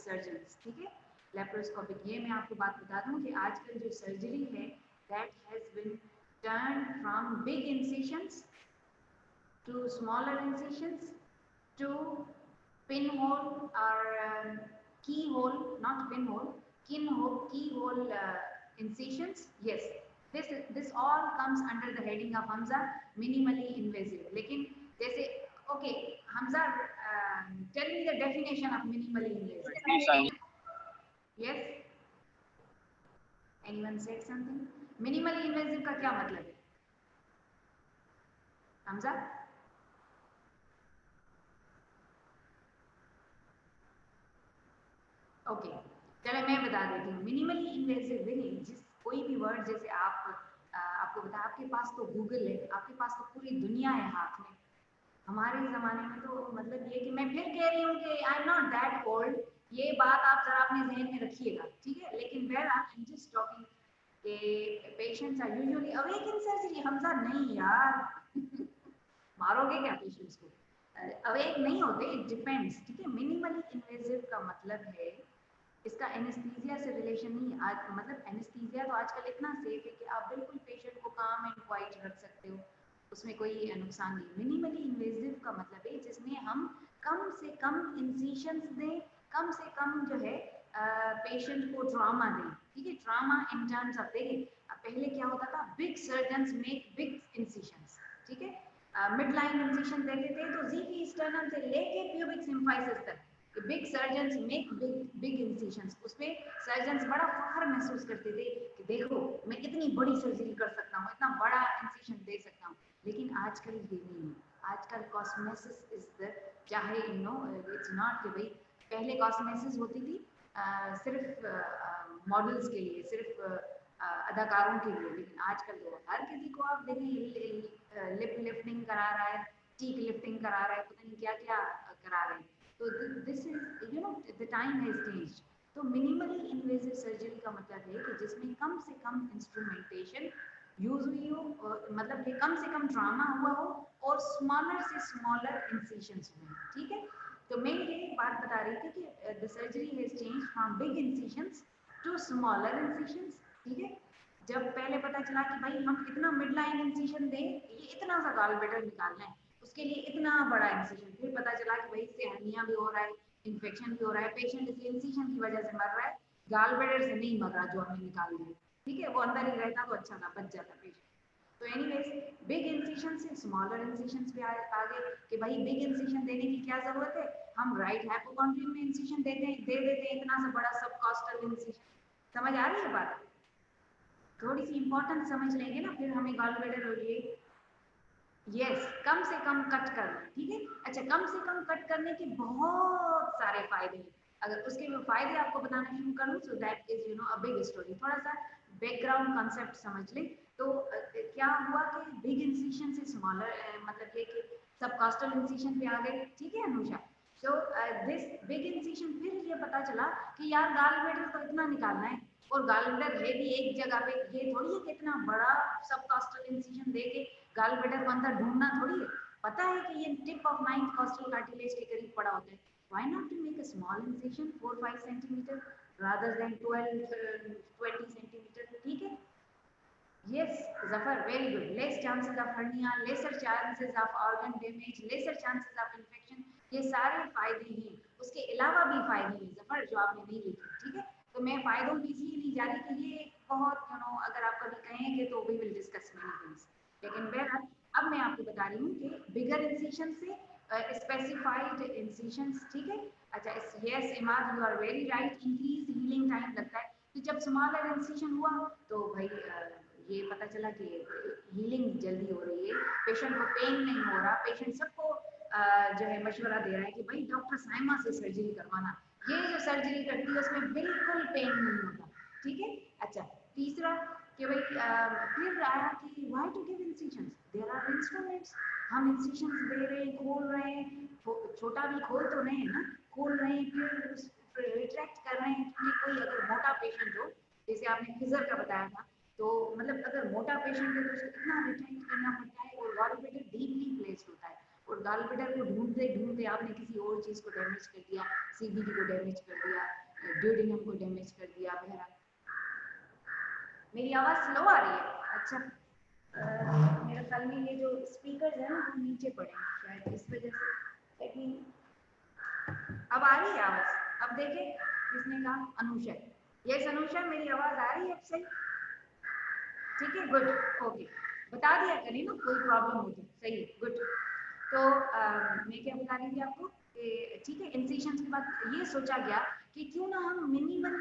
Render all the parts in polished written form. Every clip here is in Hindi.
सर्जन्स, ठीक है, लेप्रोस्कोपिक। ये मैं आपको बात बता दूं कि आजकल जो सर्जरी है that has been turn from big incisions to smaller incisions to pinhole or keyhole, not pinhole, keyhole incisions. Yes, this all comes under the heading of Hamza minimally invasive. लेकिन जैसे okay, Hamza, tell me the definition of minimally invasive. Yes. Anyone said something? Minimally invasive का क्या मतलब है? Hamza? ओके, चलो मैं बता देती हूँ। मिनिमली इन्वेसिव मीनिंग, जिस कोई भी वर्ड, जैसे आपको बता, आपके पास तो गूगल है, आपके पास तो पूरी दुनिया है हाथ में। हमारे ज़माने में तो मतलब ये कि मैं फिर कह रही हूँ कि आई एम नॉट दैट ओल्ड, ये बात आप जरा अपने जहन में रखिएगा, ठीक है। लेकिन where I am just talking के patients are usually awake in surgery. Hamza नहीं यार मारोगे क्या पेशेंट्स को? अवेक नहीं होते, इट डिपेंड्स, ठीक है। मिनिमली इन्वेसिव का मतलब है इसका एनेस्थीसिया से रिलेशन नहीं। आज मतलब एनेस्थीसिया तो आजकल इतना सेफ है कि आप बिल्कुल पेशेंट को काम एंड क्वाइट रख सकते हो, उसमें कोई नुकसान नहीं। मिनिमली इन्वेसिव का मतलब है जिसमें हम कम से कम इंसिशंस दें, कम से कम जो है पेशेंट को ट्रॉमा दें, ठीक है। ट्रॉमा इन टर्म्स ऑफ, देखिए पहले क्या होता था, बिग सर्जन्स मेक बिग इंसिशंस, ठीक है। मिड लाइन इंसिशन देते थे तो ज़ीफी स्टर्नम से लेके प्यूबिक सिम्फाइसिस तक, बिग सर्जन्स मेक बिग इंसिशंस। उसमें सर्जन्स बड़ा फख्र महसूस करते थे कि देखो मैं इतनी बड़ी सर्जरी कर सकता हूँ, इतना बड़ा इंसिशन दे सकता हूँ। लेकिन आजकल ये नहीं है, आजकल कॉस्मेसिस इज द, चाहे यू नो इट्स नॉट कि भाई पहले कॉस्मेसिस होती थी सिर्फ मॉडल्स के लिए, सिर्फ अदाकारों के लिए, लेकिन आजकल तो हर किसी को आप देखिए लिप लिफ्टिंग करा रहा है, चीक लिफ्टिंग करा रहा है, पता नहीं क्या क्या करा रहे हैं। तो this is you know the time has changed. तो मिनिमली इन्वेसिव सर्जरी का मतलब है कि जिसमें कम से कम इंस्ट्रूमेंटेशन यूज हुई हो, मतलब कि कम से कम ट्रामा हुआ हो और स्मॉलर से स्मॉलर इंसिशंस हुए, ठीक है। तो मैं ये बात बता रही थी कि the surgery has changed from big incisions to smaller incisions, ठीक है। जब पहले पता चला कि भाई हम इतना मिड लाइन इंसिशन दें, ये इतना सा गॉल ब्लैडर निकालना है, उसके लिए इतना बड़ा इंसिशन, फिर पता चला कि भाई इससे हर्निया भी हो रहा है, इन्फेक्शन भी हो रहा है, पेशेंट इस इंसिशन की वजह से मर रहा है, गॉल ब्लैडर से नहीं मर रहा जो हमने निकाल दिया, ठीक है। वो अंदर ही रहता तो अच्छा था, बच जाता पेशेंट। तो एनीवेज बिग इंसिशन से स्मॉलर इंसिशंस पे आ गए कि भाई बिग इंसिशन देने की क्या जरूरत है, हम राइट हाइपोकॉन्ड्रियम में इंसिशन दे देते हैं इतना सा बड़ा सबकॉस्टल इंसिशन। समझ आ रही है बात? थोड़ी सी इंपॉर्टेंट समझ लेंगे ना, फिर हमें गॉल ब्लैडर हो जाएगी। यस, कम से कम कट करना, ठीक है। अच्छा, कम से कम कट करने के बहुत सारे फायदे हैं। अगर उसके मैं फायदे आपको बताना शुरू करूं, so that is you know a big story. थोड़ा सा बैकग्राउंड कॉन्सेप्ट समझ लें। तो क्या हुआ कि बिग इंसिशन से स्मॉलर, मतलब ये कि सबकॉस्टल इंसिशन पे आ गए, ठीक है अनुषा। तो दिस बिग इंसिशन, फिर ये पता चला कि यार गॉल ब्लैडर तो इतना निकालना है और गॉल ब्लैडर है भी एक जगह पे, ये थोड़ी है कि इतना बड़ा सबकॉस्टल इंसिशन देके गॉल ब्लैडर को अंदर ढूंढना थोड़ी है। पता है कि ये tip of ninth costal cartilage के करीब पड़ा होता है। Why not to make a small incision 4-5 centimetre rather than 12-20 centimetre, ठीक है। Yes, Zafar, very good. Less chances of hernia, lesser chances of organ damage, lesser chances of infection, ये सारे फायदे हैं। उसके अलावा भी फायदे हैं जफर जो आपने नहीं लिखे, ठीक है। तो मैं फायदों की इसलिए नहीं जा रही कि ये बहुत यू नो अगर आप कभी कहेंगे तो we will discuss many things. लेकिन बहरहाल अब मैं आपको बता रही हूँ कि बिगर इंसिशन से स्पेसिफाइड इंसिशंस, ठीक है। अच्छा, yes Imad, you are very right, increase healing time लगता है। तो जब स्मॉलर इंसिशन हुआ तो भाई ये पता चला कि हीलिंग जल्दी हो रही है, पेशेंट को पेन नहीं हो रहा, पेशेंट सबको जो है मशवरा दे रहा है कि भाई डॉक्टर साइमा से सर्जरी करवाना, ये जो सर्जरी करती है उसमें बिल्कुल पेन नहीं होता, ठीक है। अच्छा, तीसरा कि भाई फिर आया कि why to give incisions, there are instruments, हम इंसिशंस दे रहे हैं, खोल रहे हैं, छोटा भी खोल तो रहे हैं ना, खोल रहे हैं, फिर रिट्रैक्ट कर रहे हैं, क्योंकि कोई अगर मोटा पेशेंट हो, जैसे आपने फिजर का बताया था, तो मतलब अगर मोटा पेशेंट है तो उसको इतना रिट्रैक्ट करना पड़ता है, और गॉल ब्लैडर डीपली प्लेस्ड होता है, और गॉल ब्लैडर को ढूंढते ढूंढते आपने किसी और चीज़ को डैमेज कर दिया, सीबीडी को डैमेज कर दिया, ड्यूडेनम को डैमेज कर दिया वगैरह। मेरी आवाज़ स्लो आ रही है? अच्छा, मेरा ख्याल में ये जो स्पीकर है ना वो नीचे पड़े हैं शायद इस वजह से। लेकिन अब आ रही है आवाज़? अब देखें किसने कहा? अनुषा। यस अनुषा, मेरी आवाज़ आ रही है अब सही? ठीक है, गुड, ओके। बता दिया करें ना कोई प्रॉब्लम हो तो। सही है, गुड। तो मैं क्या बता रही थी आपको कि ठीक है, इंसिशंस के बाद ये सोचा गया कि क्यों ना हम मिनिमल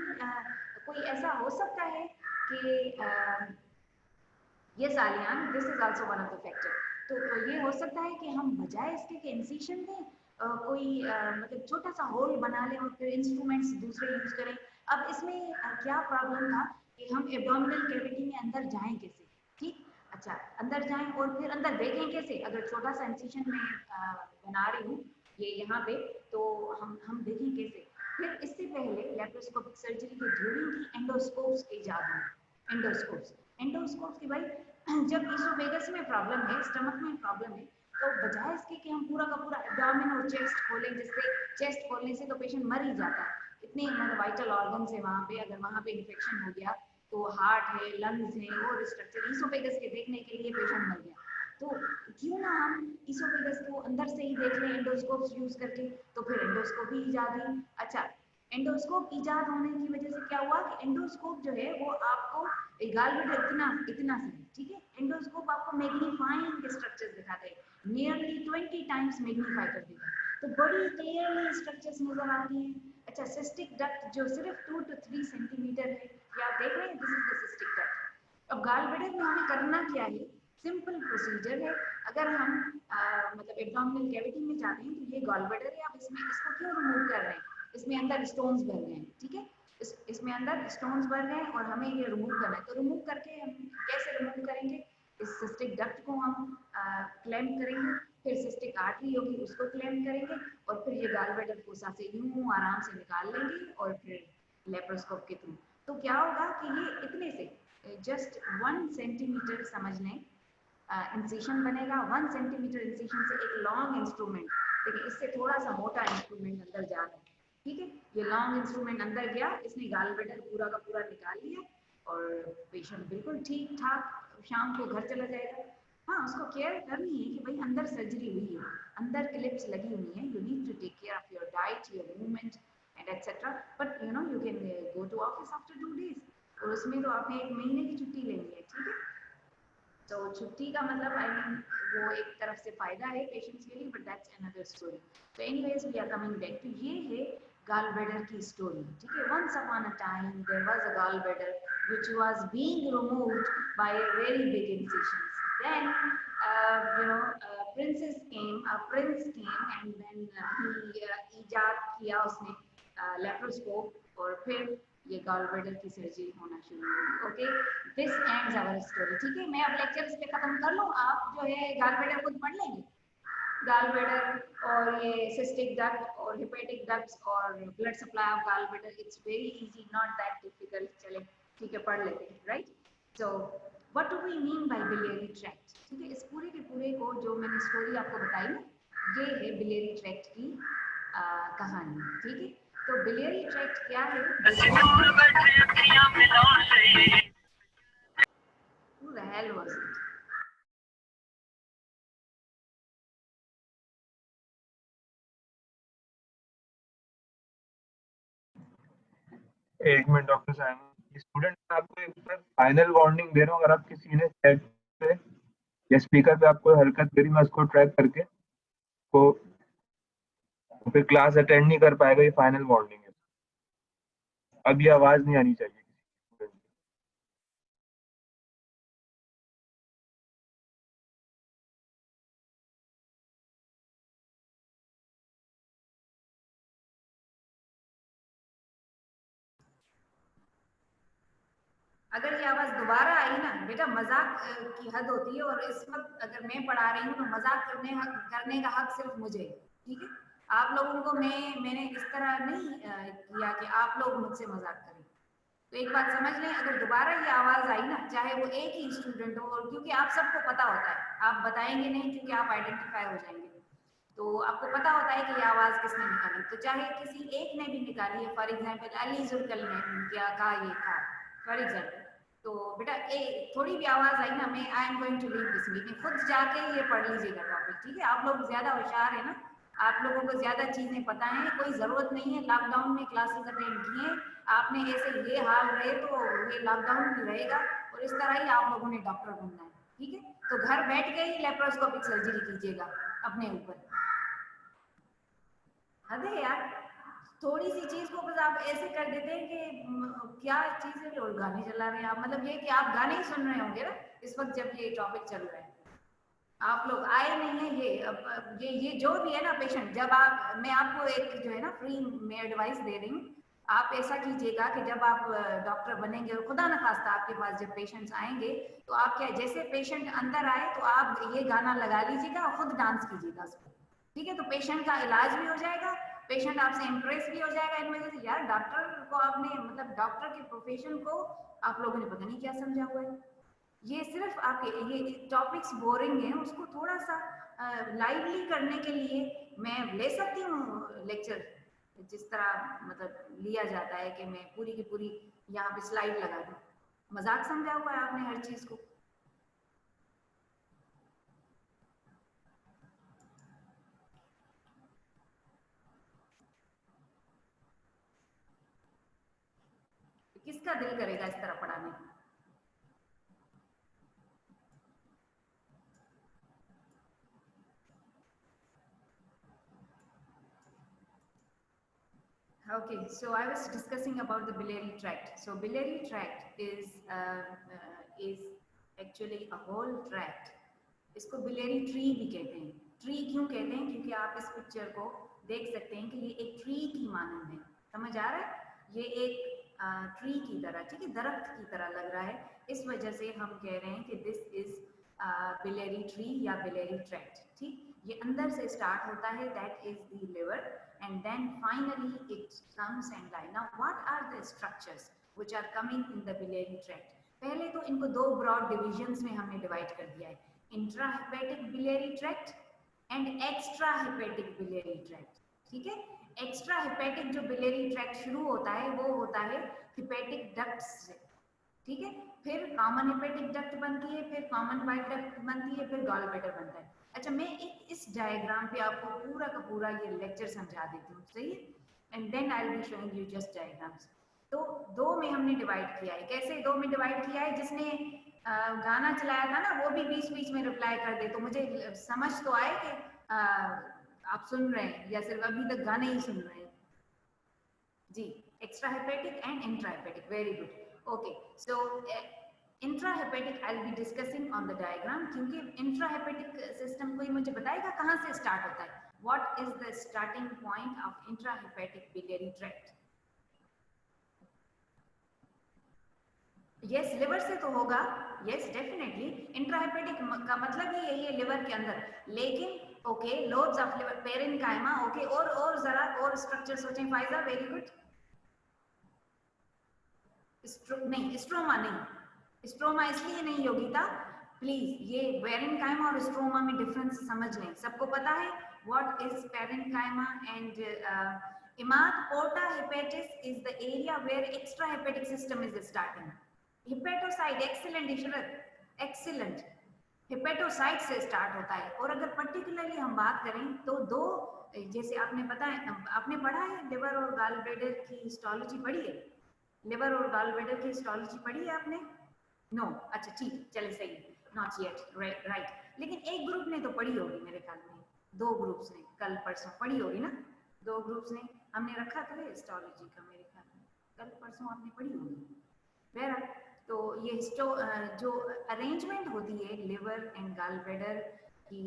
कोई ऐसा हो सकता है कि yes Aliyan, this is also one of the factor. तो ये हो सकता है कि हम बजाय इसके कि इंसिशन दें कोई मतलब छोटा सा होल बना लें और फिर इंस्ट्रूमेंट्स दूसरे यूज करें। अब इसमें क्या प्रॉब्लम था कि हम एब्डोमिनल कैविटी में अंदर जाएं कैसे? ठीक, अच्छा, अंदर जाएं और फिर अंदर देखें कैसे? अगर छोटा सा इंसिशन में बना रही हूँ ये यहाँ पे, तो हम देखें कैसे? फिर इससे पहले लैप्रोस्कोपिक सर्जरी के ड्यूरिंग ही एंडोस्कोप्स इजाद हुए। एंडोस्कोप्स की भाई जब इसोफेगस में प्रॉब्लम है, स्टमक में प्रॉब्लम है, तो बजाय इसके कि हम पूरा का पूरा एब्डोमेन और चेस्ट खोलें, जिससे चेस्ट खोलने से तो पेशेंट मर ही जाता है। इतने मतलब वाइटल ऑर्गन्स है वहाँ पे, अगर वहाँ पे इन्फेक्शन हो गया तो हार्ट है, लंग्स है और स्ट्रक्चर इसोफेगस के देखने के लिए पेशेंट मर गया। तो क्यों ना हम इसोफेगस को अंदर से ही देख लें एंडोस्कोप्स यूज करके? तो फिर एंडोस्कोप ही इजाद हुई। अच्छा, एंडोस्कोप इजाद होने की वजह से क्या हुआ कि एंडोस्कोप जो है वो आपको गालब्लैडर इतना इतना सा है, ठीक है? एंडोस्कोप आपको मैग्नीफाइंग के स्ट्रक्चर्स दिखाते हैं, नियरली 20 टाइम्स मैग्नीफाई कर देगा, तो बड़ी क्लियरली स्ट्रक्चर्स नजर आती हैं। अच्छा, सिस्टिक डक्ट जो सिर्फ 2 to 3 सेंटीमीटर है, ये आप देख रहे हैं, this is the cystic duct. अब गालब्लैडर में हमें करना क्या है? सिंपल प्रोसीजर है। अगर हम मतलब एब्डोमिनल कैविटी में जाते हैं तो ये गॉलब्लैडर है, आप इसमें इसको क्यों रिमूव कर रहे हैं? इसमें अंदर स्टोन्स भर गए हैं, ठीक है? इसमें अंदर स्टोन्स भर गए और हमें ये रिमूव करना है। तो रिमूव करके हम कैसे रिमूव करेंगे? इस सिस्टिक डक्ट को हम क्लैम्प करेंगे, फिर सिस्टिक आर्टरी होगी उसको क्लैम्प करेंगे और फिर ये गॉलब्लैडर फोसा से यूं आराम से निकाल लेंगे और फिर लेप्रोस्कोप के थ्रू। तो क्या होगा कि ये इतने से जस्ट 1 सेंटीमीटर समझ लें इंसिशन बनेगा। 1 सेंटीमीटर इंसिशन से एक लॉन्ग इंस्ट्रूमेंट, देखिए इससे थोड़ा सा मोटा इंस्ट्रूमेंट अंदर जा रहा है, ठीक है? ये लॉन्ग इंस्ट्रूमेंट अंदर गया, इसने गॉलब्लैडर पूरा का पूरा निकाल लिया और पेशेंट बिल्कुल ठीक ठाक शाम को घर चला जाएगा। हाँ, उसको केयर करनी है कि भाई अंदर सर्जरी हुई है, अंदर क्लिप्स लगी हुई हैं, you need to take care of your diet, your movement and etcetera. But you know you can go to office after 2 days, और उसमें तो आपने 1 महीने की छुट्टी लेनी है, ठीक है? तो छुट्टी का मतलब आई मीन वो एक तरफ से फायदा है पेशेंट्स के लिए, बट दैट्स अनदर स्टोरी। तो anyways we are coming back to ये है gallbladder की स्टोरी, ठीक है? Once upon a time there was a gallbladder which was being removed by a very big incisions. Then you know a prince came and then he ईजाद किया उसने लेप्रोस्कोप और फिर ये गॉलब्लैडर की सर्जरी होना शुरू हुई। Okay, this ends our story, ठीक है? मैं अब लेक्चर इस पे खत्म कर लूँ, आप जो है गॉलब्लैडर खुद पढ़ लेंगे। गॉलब्लैडर और ये सिस्टिक डक्ट और हेपेटिक डक्ट्स और blood supply of gallbladder, it's very easy, not that difficult. चले ठीक है, पढ़ लेते हैं, right? So what do we mean by biliary tract? ठीक है, इस पूरे के पूरे को जो मैंने स्टोरी आपको बताई ना, ये है बिलियरी ट्रैक्ट की कहानी, ठीक है? तो बिलियरी ट्रैक्ट क्या है? Who the hell was it? एक मिनट डॉक्टर साइमन, स्टूडेंट आपको एक फाइनल वार्निंग दे रहा हूँ, अगर आप किसी ने चैट पे या स्पीकर पे आपको हरकत करी, मैं उसको ट्रैक करके को फिर क्लास अटेंड नहीं कर पाएगा, ये फाइनल वार्निंग है। अब ये आवाज नहीं आनी चाहिए किसी स्टूडेंट की। अगर ये आवाज दोबारा आई ना बेटा, मजाक की हद होती है, और इस वक्त अगर मैं पढ़ा रही हूँ तो मजाक करने का हक सिर्फ मुझे, ठीक है? आप लोगों को मैंने इस तरह नहीं किया कि आप लोग मुझसे मजाक करें। तो एक बात समझ लें, अगर दोबारा ये आवाज आई ना, चाहे वो एक ही स्टूडेंट हो, और क्योंकि आप सबको पता होता है, आप बताएंगे नहीं क्योंकि आप आइडेंटिफाई हो जाएंगे, तो आपको पता होता है कि ये आवाज़ किसने निकाली, तो चाहे किसी एक ने भी निकाली है, फॉर एग्जाम्पल अली जुल्कल ने क्या कहा, ये कहा फॉर एग्जाम्पल, तो बेटा थोड़ी भी आवाज़ आई ना, मैं I am going to leave this meeting, खुद जाके ये पढ़ लीजिएगा टॉपिक, ठीक है? आप लोग ज़्यादा होशियार है ना, आप लोगों को ज़्यादा चीज़ें पता हैं, कोई ज़रूरत नहीं है लॉकडाउन में क्लासेस अटेंड किए, आपने ऐसे ये हाल रहे तो ये लॉकडाउन भी रहेगा, और इस तरह ही आप लोगों ने डॉक्टर बनना है, ठीक है? तो घर बैठ के ही लेप्रोस्कोपिक सर्जरी कीजिएगा अपने ऊपर। हद है यार, थोड़ी सी चीज को बस आप ऐसे कर देते हैं कि क्या चीज है, और गाने चला रहे हैं आप, मतलब ये कि आप गाने ही सुन रहे होंगे ना इस वक्त जब ये टॉपिक चल रहा है, आप लोग आए नहीं है। ये अब ये जो भी है ना पेशेंट, जब आप, मैं आपको एक जो है ना फ्री में एडवाइस दे रही हूँ, आप ऐसा कीजिएगा कि जब आप डॉक्टर बनेंगे और खुदा न खास्ता आपके पास जब पेशेंट्स आएंगे, तो आप क्या, जैसे पेशेंट अंदर आए तो आप ये गाना लगा लीजिएगा और खुद डांस कीजिएगा उस पर, ठीक है? तो पेशेंट का इलाज भी हो जाएगा, पेशेंट आपसे इम्प्रेस भी हो जाएगा इन वजह से, यार डॉक्टर को आपने, मतलब डॉक्टर के प्रोफेशन को आप लोगों ने पता नहीं क्या समझा हुआ है। ये सिर्फ आपके ये टॉपिक्स बोरिंग हैं, उसको थोड़ा सा लाइवली करने के लिए मैं ले सकती हूँ लेक्चर, जिस तरह मतलब लिया जाता है कि मैं पूरी की पूरी यहाँ पे स्लाइड लगा दूँ, मजाक समझा हुआ है आपने हर चीज को। किसका दिल करेगा इस तरह पढ़ाने? Okay, so I was discussing about the biliary tract. So biliary tract is actually a whole tract. इसको बिलेरी ट्री भी कहते हैं। ट्री क्यों कहते हैं? क्योंकि आप इस पिक्चर को देख सकते हैं कि ये एक ट्री की मानंद है, समझ आ रहा है? ये एक ट्री की तरह, ठीक है, दरख्त की तरह लग रहा है, इस वजह से हम कह रहे हैं कि दिस इज बिलेरी ट्री या बिलेरी ट्रैक्ट, ठीक? ये अंदर से स्टार्ट होता है, that is the liver, and then finally it comes and lie. Now what are the structures which are coming in the biliary tract? पहले तो इनको दो ब्रॉड डिविजन्स में हमने डिवाइड कर दिया है, intrahepatic biliary tract and extra hepatic biliary tract, ठीक है? एक्स्ट्रा हेपेटिक जो बिलियरी ट्रैक्ट शुरू होता है वो होता है हेपेटिक डक्ट्स से, ठीक है? फिर कॉमन हेपेटिक डक्ट बनती है, फिर कॉमन वाइट डक्ट बनती है, फिर गॉल ब्लैडर बनता है। अच्छा, मैं एक इस डायग्राम पे आपको पूरा का पूरा ये लेक्चर समझा देती हूँ, सही है? And then I will be showing you just diagrams. तो दो में हमने डिवाइड किया है। कैसे दो में डिवाइड किया है? जिसने गाना चलाया था ना वो भी बीच बीच में रिप्लाई कर दे, तो मुझे समझ तो आए कि आप सुन रहे हैं या सिर्फ अभी तक गाने ही सुन रहे हैं। जी, extra hepatic and intrahepatic, very good. Okay, so intrahepatic I will be discussing on the diagram, क्योंकि इंट्राहेपेटिक सिस्टम कोई मुझे बताएगा कहाँ से स्टार्ट होता है? What is the starting point of intrahepatic biliary tract? Yes, liver से तो होगा, यस डेफिनेटली। इंट्राहेपेटिक का मतलब ही यही है, लिवर के अंदर। लेकिन okay, lobes of liver, parenchyma, okay, और जरा और स्ट्रक्चर सोचें फाइजा, वेरी गुड। नहीं, स्ट्रोमा नहीं, स्ट्रोमा इसलिए नहीं योगिता, प्लीज ये पेरेन्काइमा और स्ट्रोमा में डिफरेंस समझ लें। सबको पता है what is parenchyma and Imad? Porta hepatis is the area where extra hepatic system is starting. Hepatocyte, excellent Ishrat, excellent, hepatocyte से स्टार्ट होता है। और अगर पर्टिकुलरली हम बात करें तो दो, जैसे आपने पता है, आपने पढ़ा है लिवर और गॉल ब्लैडर की हिस्टोलॉजी पढ़ी है? लिवर और गॉल ब्लैडर की हिस्टोलॉजी पढ़ी है आपने? नो, अच्छा ठीक, चले सही, नॉट येट, राइट। लेकिन एक ग्रुप ने तो पढ़ी होगी मेरे ख्याल में, दो ग्रुप्स ने कल परसों पढ़ी होगी ना, दो ग्रुप्स ने, हमने रखा था हिस्टोलॉजी का मेरे ख्याल में, कल परसों आपने पढ़ी होगी। बहरहाल, तो ये जो अरेंजमेंट होती है लिवर एंड गॉल ब्लैडर की,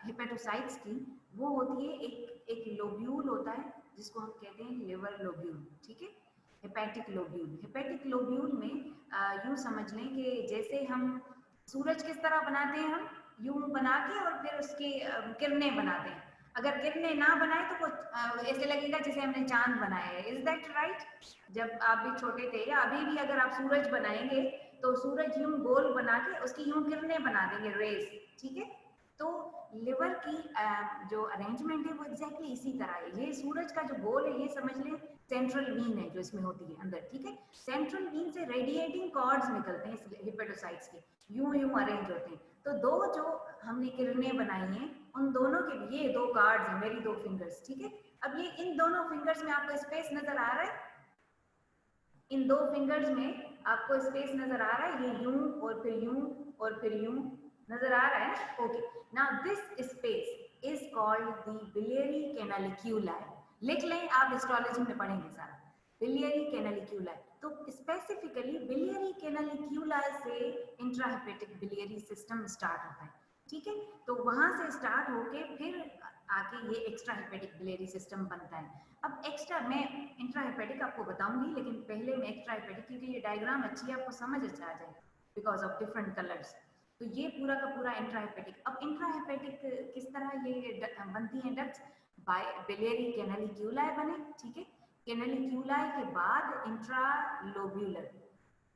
हेपेटोसाइट्स की, वो होती है एक लोब्यूल होता है जिसको हम कहते हैं लिवर लोब्यूल, ठीक है? Hepatic lobule. हेपेटिक लोब्यूल में यूँ समझ लें कि जैसे हम सूरज किस तरह बनाते हैं, हम यूँ बना के और फिर उसकी किरणें बनाते हैं। अगर किरणें ना बनाए तो कुछ ऐसे लगेगा जैसे हमने चांद बनाया है। Is that right? जब आप भी छोटे थे या अभी भी अगर आप सूरज बनाएंगे तो सूरज यूं गोल बना के उसकी यूं किरणें बना देंगे, रेज, ठीक है? तो लिवर की जो अरेंजमेंट है वो एग्जैक्टली इसी तरह है। ये सूरज का जो गोल है ये समझ लें सेंट्रल वीन है जो इसमें होती है अंदर, ठीक है। सेंट्रल वीन से रेडिएटिंग कॉर्ड्स निकलते हैं इस हिपेटोसाइट्स के, यूं यूं अरेंज होते हैं। तो दो जो हमने किरणें बनाई हैं उन दोनों के, ये दो कार्ड्स हैं मेरी दो फिंगर्स, ठीक है। अब ये इन दोनों फिंगर्स में आपको स्पेस नजर आ रहा है, इन दो फिंगर्स में आपको स्पेस नजर आ रहा है, ये यूं और फिर यूं और फिर यूं नजर आ रहा है ना, okay. Now this space is called the biliary canaliculi. लिख लें, आप हिस्टोलॉजी में पढ़ेंगे सारा, बिलियरी कैनालिक्यूलाई। तो स्पेसिफिकली बिलियरी कैनालिक्यूलाई से इंट्राहेपेटिक बिलियरी सिस्टम स्टार्ट होता है, ठीक है। तो वहां से स्टार्ट होके फिर आके ये एक्स्ट्रा हेपेटिक बिलियरी सिस्टम बनता है। अब एक्स्ट्रा, मैं इंट्राहेपेटिक आपको बताऊंगी, लेकिन पहले मैं एक्स्ट्रा हेपेटिक, क्योंकि ये डायग्राम अच्छी है आपको समझ अच्छा आ जाए बिकॉज ऑफ डिफरेंट कलर्स। तो ये पूरा का पूरा इंट्राहेपेटिक। अब इंट्राहेपेटिक किस तरह ये बनती है डक्ट्स, बाय बिलियरी कैनालिक्यूलाई बने, ठीक है। कैनालिक्यूलाई के बाद इंट्रालोब्यूलर,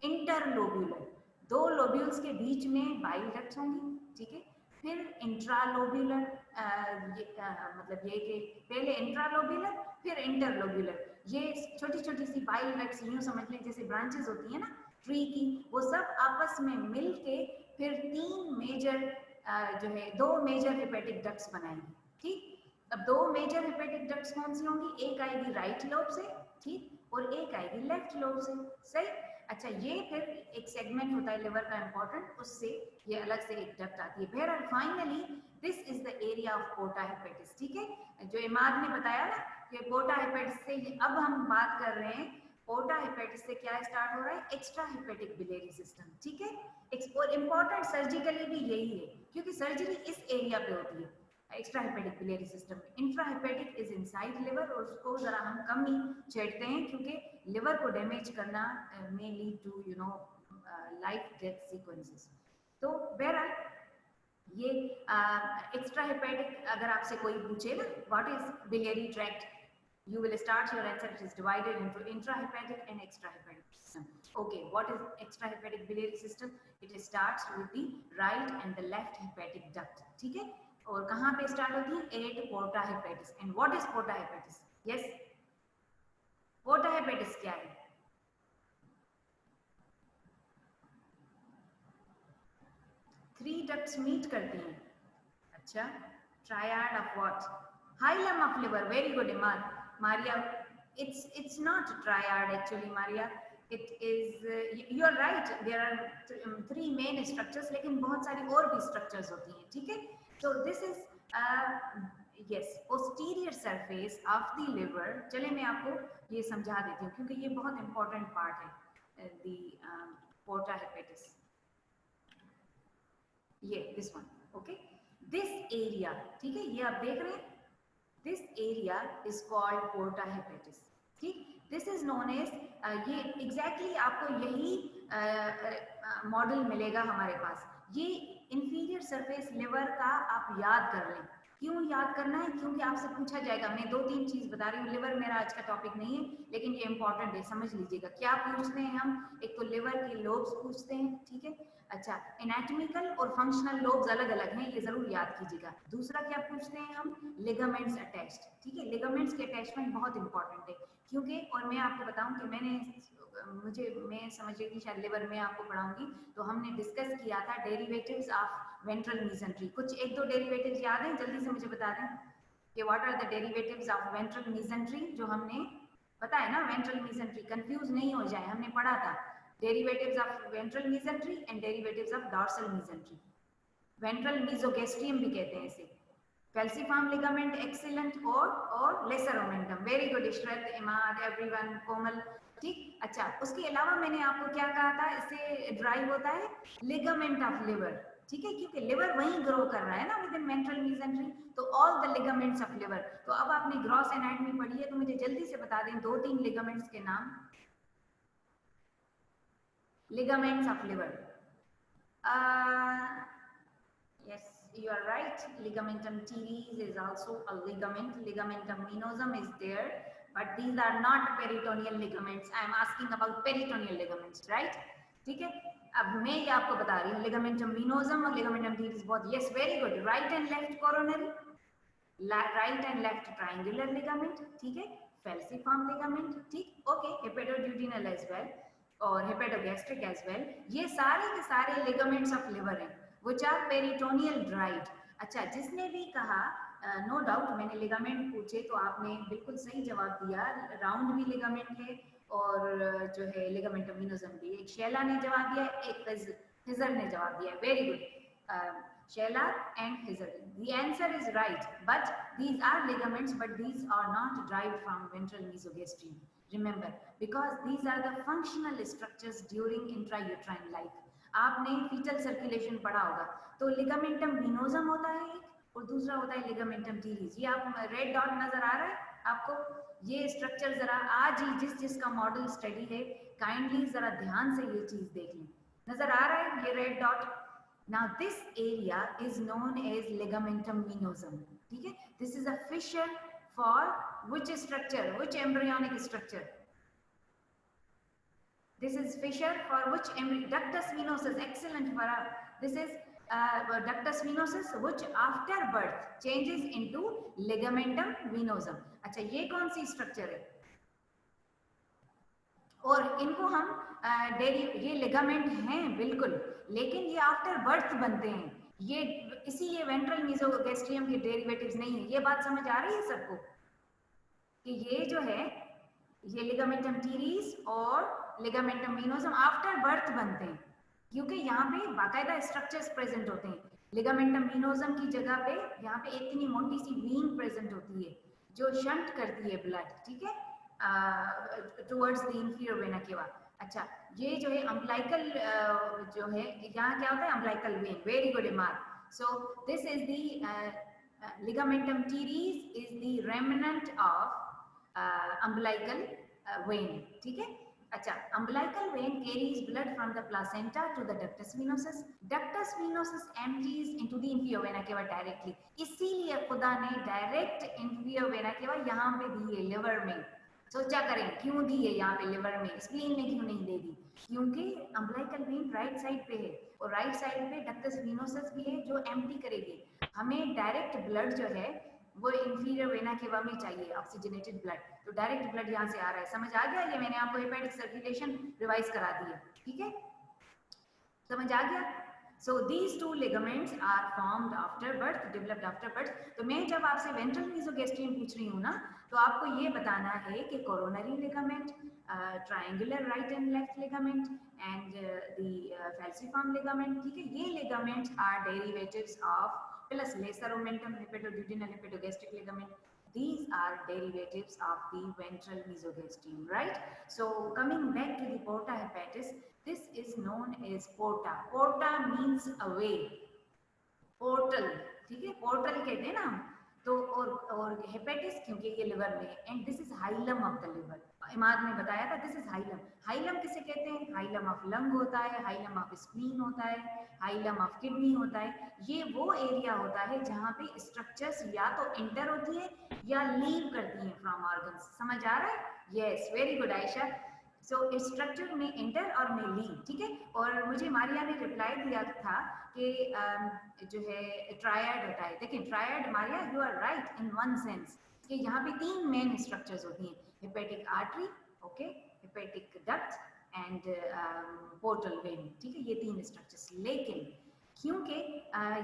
इंटरलोब्यूलर, दो लोब्यूल्स के बीच में बाइल डक्ट्स होंगी, ठीक है। फिर इंट्रालोब्यूलर, मतलब ये कि पहले इंट्रालोब्यूलर फिर इंटरलोब्यूलर, ये छोटी छोटी सी बाइल डक्ट्स यूं समझ लें जैसे ब्रांचेस होती है ना ट्री की, वो सब आपस में मिल के फिर तीन मेजर जो है, दो मेजर हेपेटिक डक्ट्स बनाएंगे, ठीक। अब दो मेजर हेपेटिक डक्ट्स कौन सी होंगी, एक आएगी राइट लोब से, ठीक, और एक आएगी लेफ्ट लोब से, सही। अच्छा, ये फिर एक सेगमेंट होता है लिवर का इंपॉर्टेंट, उससे ये अलग से एक डक्ट आती है। फिर finally this is the area of porta hepatis, ठीक है। जो इमाद ने बताया ना कि पोर्टा हेपेटिस से, अब हम बात कर रहे हैं पोर्टा हेपेटिस से क्या स्टार्ट हो रहा है, एक्स्ट्रा हेपेटिक बिलियरी सिस्टम, ठीक है। और इम्पॉर्टेंट सर्जिकली भी यही है, क्योंकि सर्जरी इस एरिया पे होती है एक्स्ट्रा हेपेटिक बिलियरी सिस्टम में। Infra hepatic is inside liver, और उसको जरा हम कम ही छेड़ते हैं क्योंकि लिवर को डैमेज करना may lead to life death sequences। तो बहरहाल ये एक्स्ट्रा हेपेटिक, अगर आपसे कोई पूछे ना what is biliary tract, you will start your answer, it is divided into intrahepatic and extrahepatic system. Okay, what is extrahepatic biliary system? It starts with the right and the left hepatic duct, ठीक है। और कहाँ पे स्टार्ट होती है, at porta hepatis. And what is porta hepatis? Yes, porta hepatis क्या है? थ्री डक्ट्स मीट करती हैं, अच्छा, triad of what, hilum of liver, very good Maria, it's not triad actually, Maria, it is you are right, there are three main structures, लेकिन बहुत सारी और भी structures होती हैं, ठीक है। So this is yes, posterior surface of the liver। चले मैं आपको ये समझा देती हूँ क्योंकि ये बहुत important part है, the porta hepatis, ये this one, okay, this area, ठीक है, ये आप देख रहे हैं, this area is called porta hepatis, ठीक। this is known as ये exactly आपको यही मॉडल मिलेगा हमारे पास। ये inferior surface liver का आप याद कर लें। क्यों याद करना है? क्योंकि आपसे पूछा जाएगा, मैं दो तीन चीज बता रही हूँ, लिवर मेरा आज का टॉपिक नहीं है लेकिन ये इंपॉर्टेंट है, समझ लीजिएगा। क्या पूछते हैं हम, एक तो लिवर की लोब्स पूछते हैं, ठीक है। अच्छा, एनाटॉमिकल और फंक्शनल लोब्स अलग अलग हैं, ये जरूर याद कीजिएगा। दूसरा क्या पूछते हैं हम, लिगामेंट्स अटैच्ड, ठीक है। लिगामेंट्स के अटैचमेंट बहुत इंपॉर्टेंट है क्योंकि, और मैं आपको बताऊं कि मैं समझ रही थी शायद लिवर में आपको पढ़ाऊंगी, तो हमने डिस्कस किया था डेरिवेटिव्स ऑफ वेंट्रल मीसेंट्री। कुछ एक दो डेरिवेटिव्स याद हैं, जल्दी से मुझे बता दें कि what are the derivatives of ventral mesentery, जो हमने पता है ना, वेंट्रल मीसेंट्री, कंफ्यूज नहीं हो जाए, हमने पढ़ा था derivatives of ventral mesentery and derivatives of dorsal mesentery। ventral mesogastrium भी कहते हैं इसे, falciform ligament excellent और lesser omentum, very good Ishrat, Imad, everyone, कोमल, ठीक। अच्छा, उसके अलावा मैंने आपको क्या कहा था, इससे ड्राइव होता है ligament of liver, ठीक है, क्योंकि लिवर वहीं ग्रो कर रहा है ना विद इन वेंट्रल मीसेंट्री, तो all the ligaments of liver. तो अब आपने ग्रॉस एनाटॉमी पढ़ी है तो मुझे जल्दी से बता दें दो तीन लिगामेंट्स के नाम, ligaments of liver। Yes, you are right, ligamentum teres is also a ligament, ligamentum venosum is there, but these are not peritoneal ligaments, I am asking about peritoneal ligaments, right? ठीक है। अब मैं ये आपको बता रही हूँ लिगामेंटम वेनोसम और लिगामेंटम टीरिस बहुत, yes very good, right and left coronary, right and left triangular ligament, ठीक है, फेल्सिफॉर्म लिगामेंट, ठीक, ओके, हेपेटोड्यूडिनल एज वेल और हेपेटोगैस्ट्रिक एज वेल, ये सारे के सारे लिगामेंट्स ऑफ लिवर हैं व्हिच आर पेरिटोनियल ड्राइड। अच्छा, जिसने भी कहा नो डाउट मैंने लिगामेंट पूछे तो आपने बिल्कुल सही जवाब दिया, राउंड भी लिगामेंट है और जो है लिगामेंटम वेनोसम भी। एक शैला ने जवाब दिया, एक हिजर ने जवाब दिया, very good, Shella and Hazel. The answer is right, but these are ligaments, but these are not derived from ventral mesogastrium. Remember, because these are the functional structures during intrauterine life. आपने fetal circulation पढ़ा होगा, तो ligamentum venosum होता है एक और दूसरा होता है ligamentum teres। ये आप रेड डॉट नजर आ रहा है आपको, ये स्ट्रक्चर जरा आज ही जिसका मॉडल स्टडी है काइंडली जरा ध्यान से ये चीज देख लें, नजर आ रहा है ये red dot. Now this area is known as ligamentum venosum. ठीक है, this is a fissure for which structure, which embryonic structure? This is fissure for which ductus venosus. Excellent, Farah. This is ductus venosus which after birth changes into ligamentum venosum. अच्छा, ये कौन सी स्ट्रक्चर है और इनको हम ये लिगामेंट हैं बिल्कुल, लेकिन ये आफ्टर बर्थ बनते हैं, ये इसीलिए वेंट्रल मेसोगैस्ट्रियम के डेरिवेटिव्स नहीं है। ये बात समझ आ रही है सबको कि ये जो है ये लिगामेंटम टीरिस और लिगामेंटम वेनोसम आफ्टर बर्थ बनते हैं, क्योंकि यहाँ पे बाकायदा स्ट्रक्चर्स प्रेजेंट होते हैं। लिगामेंटम वेनोसम की जगह पे यहाँ पे इतनी मोटी सी वीन प्रेजेंट होती है जो शंट करती है ब्लड, ठीक है, टुवर्ड्स द इंफीरियर वेना केवा। अच्छा, ये जो है अम्बलाइकल जो है यहाँ क्या होता है, umbilical when, very good इमार। So this is the ligamentum teres is the remnant of umbilical vein, ठीक है। अच्छा, umbilical vein carries blood from the placenta to the ductus venosus. Ductus venosus empties into the inferior vena cava directly. इसीलिए खुदा ने डायरेक्ट inferior vena cava यहाँ पे दी है लिवर में। सोचा करें क्यों दी है यहाँ पे लिवर में, स्प्लीन में क्यों नहीं दे दी, क्योंकि अम्बलाइकल वेन राइट साइड पे है और राइट साइड पे डक्टस वेनोसस भी है जो एम्प्टी करेगी। हमें डायरेक्ट ब्लड जो है वो इंफीरियर वेना केवा में चाहिए, ऑक्सीजनेटेड ब्लड, तो डायरेक्ट ब्लड यहाँ से आ रहा है। समझ आ गया, ये मैंने आपको हेपेटिक सर्कुलेशन रिवाइज करा दी है, ठीक है, समझ आ गया। So these two ligaments are formed after birth, developed after birth. तो मैं जब आपसे वेंट्रल मेसोगैस्ट्रियम पूछ रही हूँ ना, तो आपको ये बताना है कि coronary ligament, triangular right and left ligament and the falciform ligament, ठीक है, ये ligaments are derivatives of plus lesser omentum, hepatoduodenal, hepatogastric ligament, these are derivatives of the ventral mesogastrium, right? So coming back to the porta hepatis, this is known as porta. Porta means a way, portal, ठीक है, पोर्टल कहते हैं ना हम, तो और हेपेटिस क्योंकि ये लिवर में, and this is hilum of the liver. Imad ने बताया था दिस इज हाइलम। हाइलम किसे कहते हैं, हाइलम ऑफ लंग होता है, हाइलम ऑफ स्प्लीन होता है, हाइलम ऑफ किडनी होता है। ये वो एरिया होता है जहाँ पे स्ट्रक्चर्स या तो एंटर होती है या लीव करती हैं फ्रॉम ऑर्गन्स। समझ आ रहा है, yes very good Ayesha. So structure में एंटर और में लीव, ठीक है। और मुझे मारिया ने रिप्लाई दिया था कि जो है ट्रायड होता है। देखिए triad Maria, you are right in one sense कि यहाँ पे तीन मेन स्ट्रक्चर्स होती हैं, hepatic artery, okay, hepatic duct and portal vein, ठीक है, ये तीन स्ट्रक्चर्स। लेकिन क्योंकि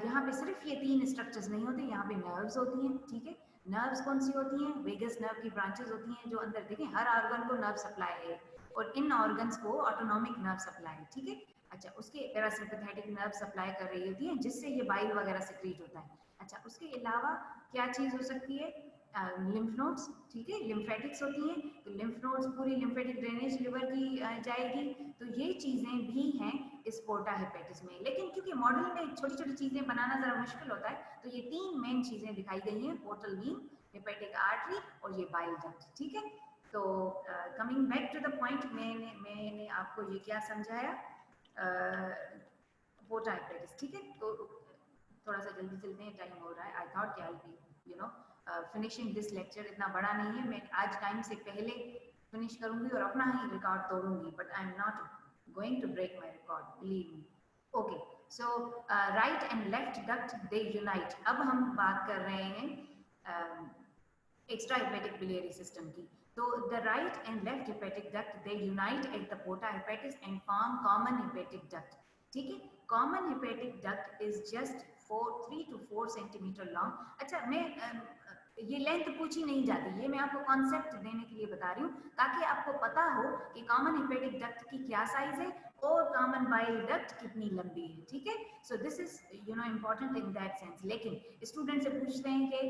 यहाँ पे सिर्फ ये तीन स्ट्रक्चर्स नहीं होते, यहाँ पे नर्व्स होती हैं, ठीक है। नर्व्स कौन सी होती हैं, वेगस नर्व की ब्रांचेस होती हैं जो अंदर, देखें हर ऑर्गन को नर्व सप्लाई है और इन ऑर्गन्स को ऑटोनॉमिक नर्व सप्लाई है, ठीक है। अच्छा, उसके पैरासिम्पैथेटिक नर्व सप्लाई कर रही होती है जिससे ये बाइल वगैरह सिक्रीट होता है। अच्छा, उसके अलावा क्या चीज़ हो सकती है, लिम्फ नोड्स, ठीक है, लिम्फेटिक्स होती हैं, तो लिम्फ नोड्स पूरी लिम्फेटिक ड्रेनेज लिवर की जाएगी, तो ये चीज़ें भी हैं इस पोर्टा हेपेटिस में। लेकिन क्योंकि मॉडल में छोटी छोटी चीज़ें बनाना ज़रा मुश्किल होता है, तो ये तीन मेन चीज़ें दिखाई गई हैं, पोर्टल वेन, हेपेटिक आर्टरी और ये बाइल डक्ट, ठीक है। तो coming back to the point, मैंने आपको ये क्या समझाया, पोर्टा हेपेटिस, ठीक है। तो थोड़ा सा जल्दी चलते हैं, टाइम हो रहा है। I thought I be you know finishing this lecture, इतना बड़ा नहीं है, मैं आज टाइम से पहले फिनिश करूंगी और अपना ही रिकॉर्ड तोड़ूंगी, but I am not going to break my record, believe me. Okay, so right and left duct they unite. अब हम बात कर रहे हैं extra hepatic biliary system की. So the right and left hepatic duct they unite at the porta hepatis and form common hepatic duct. ठीक है, common hepatic duct is just 3 to 4 centimeter long. अच्छा, मैं ये लेंथ पूछी नहीं जाती, ये मैं आपको कॉन्सेप्ट देने के लिए बता रही हूँ ताकि आपको पता हो कि कॉमन हेपेटिक डक्ट की क्या साइज है और कॉमन बाइल डक्ट कितनी लंबी है. ठीक है, so this is important in that sense. लेकिन स्टूडेंट से पूछते हैं कि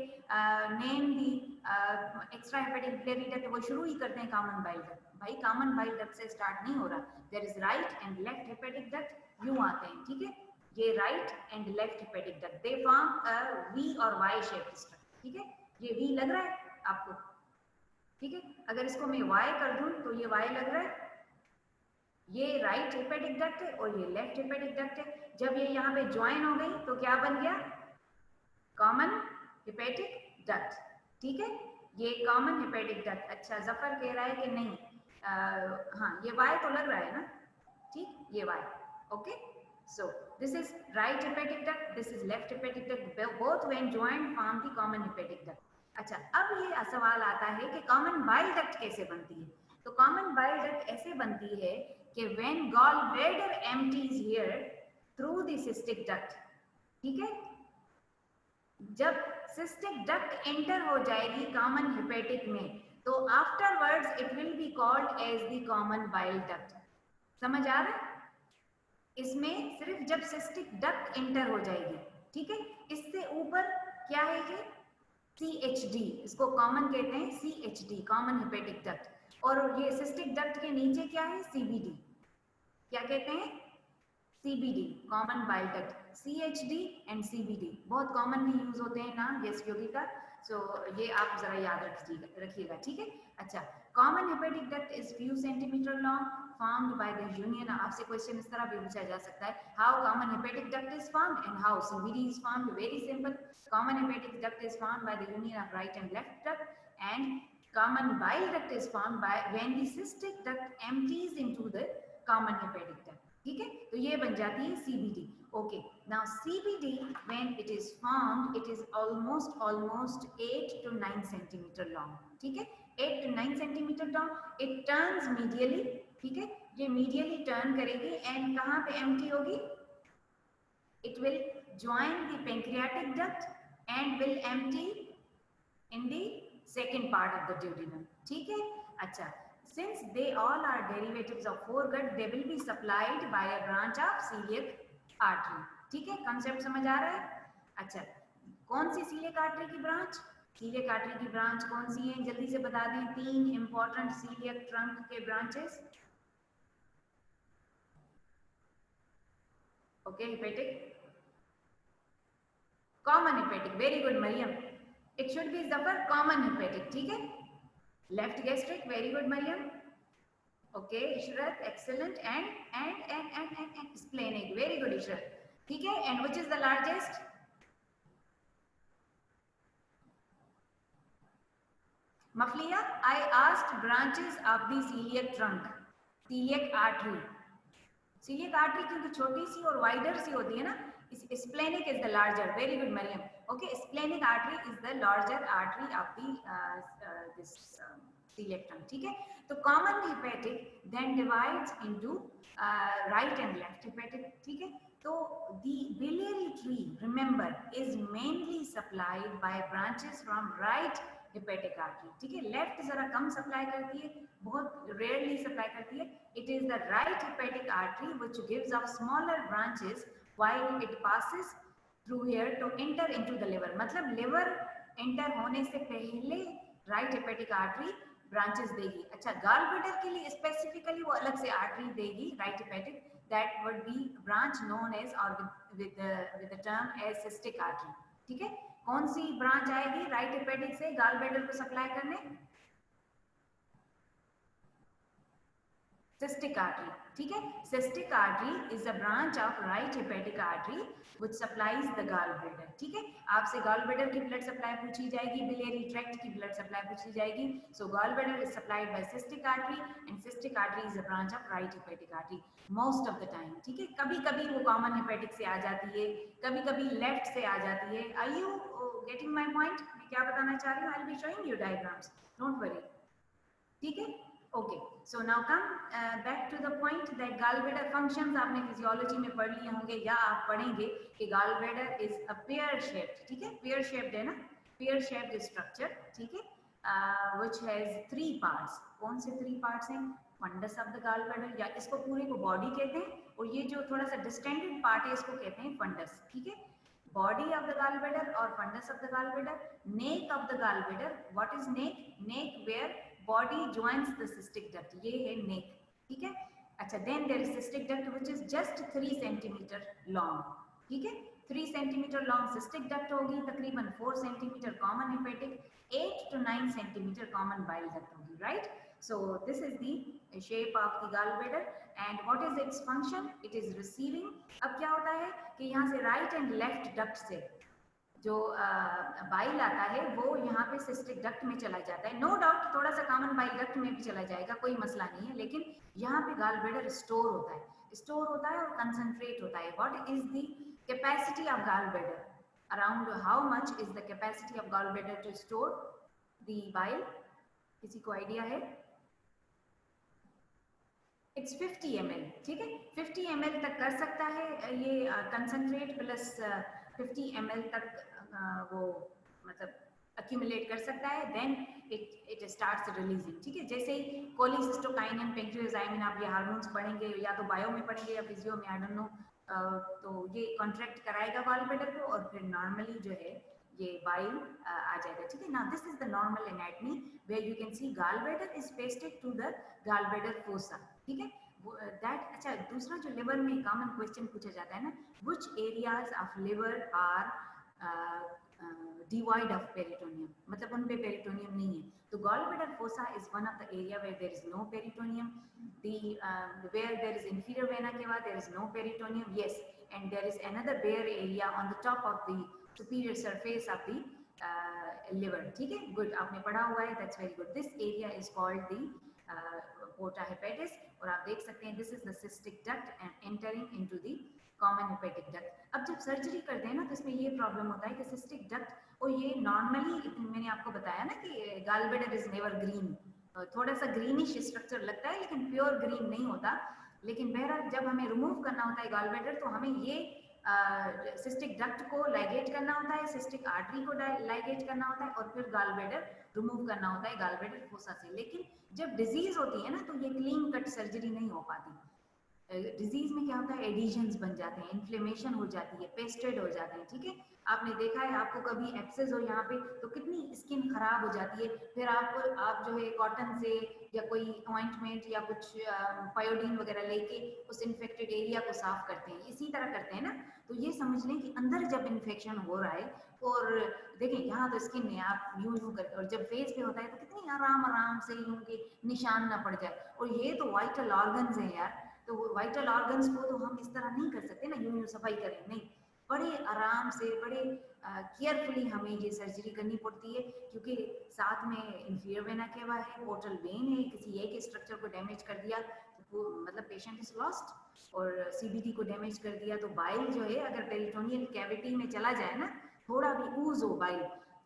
name the extra hepatic biliary duct, वो शुरू ही करते हैं कॉमन बाइल डक्ट. भाई कॉमन बाइल डक्ट से स्टार्ट नहीं हो रहा. There is right and left hepatic duct, यूं आते हैं. ठीक है, ये right and left hepatic duct they form a V और वाई शेप स्ट्रक्चर. ठीक है, ये वी लग रहा है आपको. ठीक है, अगर इसको मैं y कर दूं तो ये y लग रहा है. ये राइट हेपेटिक डक्ट है और ये लेफ्ट हेपेटिक डक्ट है. जब ये यहाँ पे ज्वाइन हो गई तो क्या बन गया? Common hepatic duct. ठीक है, ये कॉमन हेपेटिक डक्ट. अच्छा, जफर कह रहा है कि नहीं, हाँ ये y तो लग रहा है ना. ठीक, ये y. Okay, so this is right hepatic duct, this is left hepatic duct, both when joined form the common hepatic duct. अच्छा, अब ये सवाल आता है कि कॉमन बाइल डक्ट कैसे बनती है. तो कॉमन बाइल डक्ट ऐसे बनती है कि when gallbladder empties here through the cystic duct. ठीक है, जब cystic duct एंटर हो जाएगी कॉमन हेपेटिक में तो afterwards it will be called as the common bile duct. समझ आ रहा है? इसमें सिर्फ जब सिस्टिक डक्ट एंटर हो जाएगी. ठीक है, इससे ऊपर क्या है ये? CHD, इसको कॉमन कहते हैं CHD, कॉमन हेपेटिक डक्ट. और ये सिस्टिक डक्ट के नीचे क्या है? CBD. क्या कहते हैं? CBD, common bile duct. CHD and CBD बहुत कॉमनली यूज होते हैं नाम यस योगी का. सो ये आप जरा याद रखिएगा. ठीक है, अच्छा, common hepatic duct is few centimetre long formed by the union. आपसे क्वेश्चन इस तरह भी पूछा जा सकता है, how common hepatic duct is formed and how CBD is formed. Very simple. Common hepatic duct is formed by the union of right and left duct and common bile duct is formed by when the cystic duct empties into the common hepatic duct. ठीक है, तो ये बन जाती है CBD. Okay, now CBD when it is formed it is almost 8 to 9 centimeter long. ठीक है, 8 to 9 centimeter long. It turns medially. ठीक है, ये मीडियली टर्न करेगी एंड कहाँ पे एम्प्टी होगी? It will join the pancreatic duct and will empty in the second part of the duodenum. ठीक है, अच्छा, since they all are derivatives of foregut they will be supplied by a branch of celiac artery. ठीक है, कांसेप्ट समझ आ रहा है? अच्छा, कौन सी सीलियक आर्टरी की ब्रांच? सीलियक आर्टरी की ब्रांच कौन सी है? जल्दी से बता दें 3 इंपॉर्टेंट सीलियक ट्रंक के branches. Okay, hepatic, common hepatic. Very good, Mariam. It should be Zafar, common hepatic. ठीक है, left gastric. Very good, Mariam. Okay, Ishrat, excellent. And splenic. Very good, Ishrat. ठीक है, and which is the largest? Mafliya, I asked branches of the celiac trunk, celiac artery. Celiac artery क्योंकि छोटी सी और वाइडर सी होती है ना, splenic is the larger. Very good Maryam. Okay, splenic artery is the larger artery of the this celiac trunk. ठीक है, तो common hepatic then divides into right and left hepatic. ठीक है, तो the biliary tree remember is mainly supplied by branches from right hepatic artery. ठीक है, लेफ्ट जरा कम सप्लाई करती है, बहुत रेयरली सप्लाई करती है. It is the right hepatic artery which gives off smaller branches while it passes through here to enter into the liver. मतलब liver enter होने से पहले right hepatic artery branches देगी. अच्छा, gallbladder के लिए specifically वो अलग से artery देगी right hepatic. That would be branch known as or with the term as cystic artery. ठीक है, कौन सी branch आएगी right hepatic से gallbladder को supply करने? सिस्टिक आर्टरी, ठीक है। Cystic artery is a branch of right hepatic artery which supplies the gallbladder, ठीक है। आपसे गॉल ब्लैडर की ब्लड सप्लाई पूछी जाएगी, बिलियरी ट्रैक्ट की ब्लड सप्लाई पूछी जाएगी। So gallbladder is supplied by cystic artery and cystic artery is a branch of right hepatic artery most of the time, ठीक है। कभी कभी वो कॉमन हेपेटिक से आ जाती है, कभी कभी लेफ्ट से आ जाती है। Are you getting my point? मैं क्या बताना चाह रही हूँ? I will be showing you diagrams, don't worry, ठीक है। Okay, so now come back to the point that gallbladder functions आपने फिजियोलॉजी में पढ़ लिए होंगे या आप पढ़ेंगे कि gallbladder is a pear shaped, ठीक है। पेयर शेप्ड है ना, पेयर शेप्ड स्ट्रक्चर, ठीक है, व्हिच हैज 3 पार्ट्स। कौन से 3 पार्ट्स हैं? फंडस ऑफ द गॉलब्लैडर, या इसको पूरे को बॉडी कहते हैं, और ये जो थोड़ा सा डिस्टेंडेड पार्ट है इसको कहते हैं फंडस, ठीक है। बॉडी ऑफ द गॉलब्लैडर और fundus of the gallbladder. Neck of the gallbladder, what is neck? Neck where body joins the cystic duct, ये है neck, ठीक है। अच्छा, then there is cystic duct which is just 3 centimeter long, ठीक है। 3 centimeter long cystic duct होगी, तकरीबन 4 centimeter common hepatic, 8 to 9 centimeter common bile duct होगी, right? So this is the shape of the gallbladder and what is its function? It is receiving। अब क्या होता है कि यहाँ से right and left duct से जो बाइल आता है वो यहाँ पे सिस्टिक डक्ट में चला जाता है। नो डाउट थोड़ा सा कॉमन बाइल डक्ट में भी चला जाएगा, कोई मसला नहीं है, लेकिन यहाँ पे गॉलब्लैडर स्टोर होता है, स्टोर होता है और कंसंट्रेट होता है। What is the capacity of gallbladder? Around how much is the capacity of gallbladder to store the bile? किसी को आइडिया है? इट्स 50 ml, ठीक है। 50 ml तक कर सकता है ये कंसंट्रेट प्लस 50 ml तक वो मतलब अक्यूमुलेट कर सकता है। देन इट स्टार्ट्स रिलीजिंग, ठीक है। जैसे ही कोलिसिस्टोकाइनिन, पेंक्रियाजाइमिन, आप ये हार्मोन्स पढ़ेंगे या तो बायो में पढ़ेंगे या फिजियो में, आई डोंट नो, तो ये कॉन्ट्रैक्ट कराएगा गॉलब्लैडर को और फिर नॉर्मली जो है ये बाइल आ जाएगा, ठीक है ना। This is the normal anatomy where you can see gallbladder is pasted to the gallbladder fossa, ठीक है। दैट, अच्छा, दूसरा जो लिवर में कॉमन क्वेश्चन पूछा जाता है ना, which areas of liver are divide of peritoneum, मतलब उन पे पेरिटोनियम नहीं है। तो gallbladder fossa is one of the area where there is no peritoneum. The where there is inferior vena cava there is no peritoneum, yes, and there is another bare area on the top of the superior surface of the liver, ठीक है। गुड, आपने पढ़ा हुआ है, that's very good. This area is called the porta hepatis, और आप देख सकते हैं this is the cystic duct and entering into the common hepatic duct. अब जब सर्जरी करते हैं ना तो इसमें ये प्रॉब्लम होता है कि सिस्टिक डक्ट, और ये नॉर्मली मैंने आपको बताया ना कि गॉलब्लैडर इज नेवर ग्रीन, थोड़ा सा ग्रीनिश स्ट्रक्चर लगता है लेकिन प्योर ग्रीन नहीं होता। लेकिन बहरहाल जब हमें रिमूव करना होता है गॉलब्लैडर तो हमें ये सिस्टिक डक्ट को लाइगेट करना होता है, सिस्टिक आर्टरी को लाइगेट करना होता है और फिर गॉलब्लैडर रिमूव करना होता है गॉलब्लैडर फोसा से। लेकिन जब डिजीज होती है ना तो ये क्लीन कट सर्जरी नहीं हो पाती। डिजीज में क्या होता है, एडिशंस बन जाते हैं, इन्फ्लेमेशन हो जाती है, पेस्टेड हो जाते हैं, ठीक है। आपने देखा है, आपको कभी एक्सेस हो यहाँ पे तो कितनी स्किन खराब हो जाती है, फिर आप जो है कॉटन से या कोई ऑइंटमेंट या कुछ पायोडीन वगैरह लेके उस इन्फेक्टेड एरिया को साफ करते हैं, इसी तरह करते हैं ना। तो ये समझ लें कि अंदर जब इन्फेक्शन हो रहा है, और देखें यहाँ तो स्किन में आप यूं करके, और जब फेस पे होता है तो कितनी आराम आराम से यूं के निशान ना पड़ जाए। और ये तो वाइटल ऑर्गन्स हैं यार, तो वाइटल ऑर्गन्स को तो हम इस तरह नहीं कर सकते ना, यूं सफाई करें, नहीं, बड़े आराम से, बड़े केयरफुली हमें ये सर्जरी करनी पड़ती है, क्योंकि साथ में इंफीरियर वेना केवा है, पोर्टल वेन है, किसी एक स्ट्रक्चर को डैमेज कर दिया तो मतलब पेशेंट इज लॉस्ट, और सीबीटी को डैमेज कर दिया तो बाइल जो है अगर पेरिटोनियल कैविटी में चला जाए ना, थोड़ा भी ऊज हो बाइल,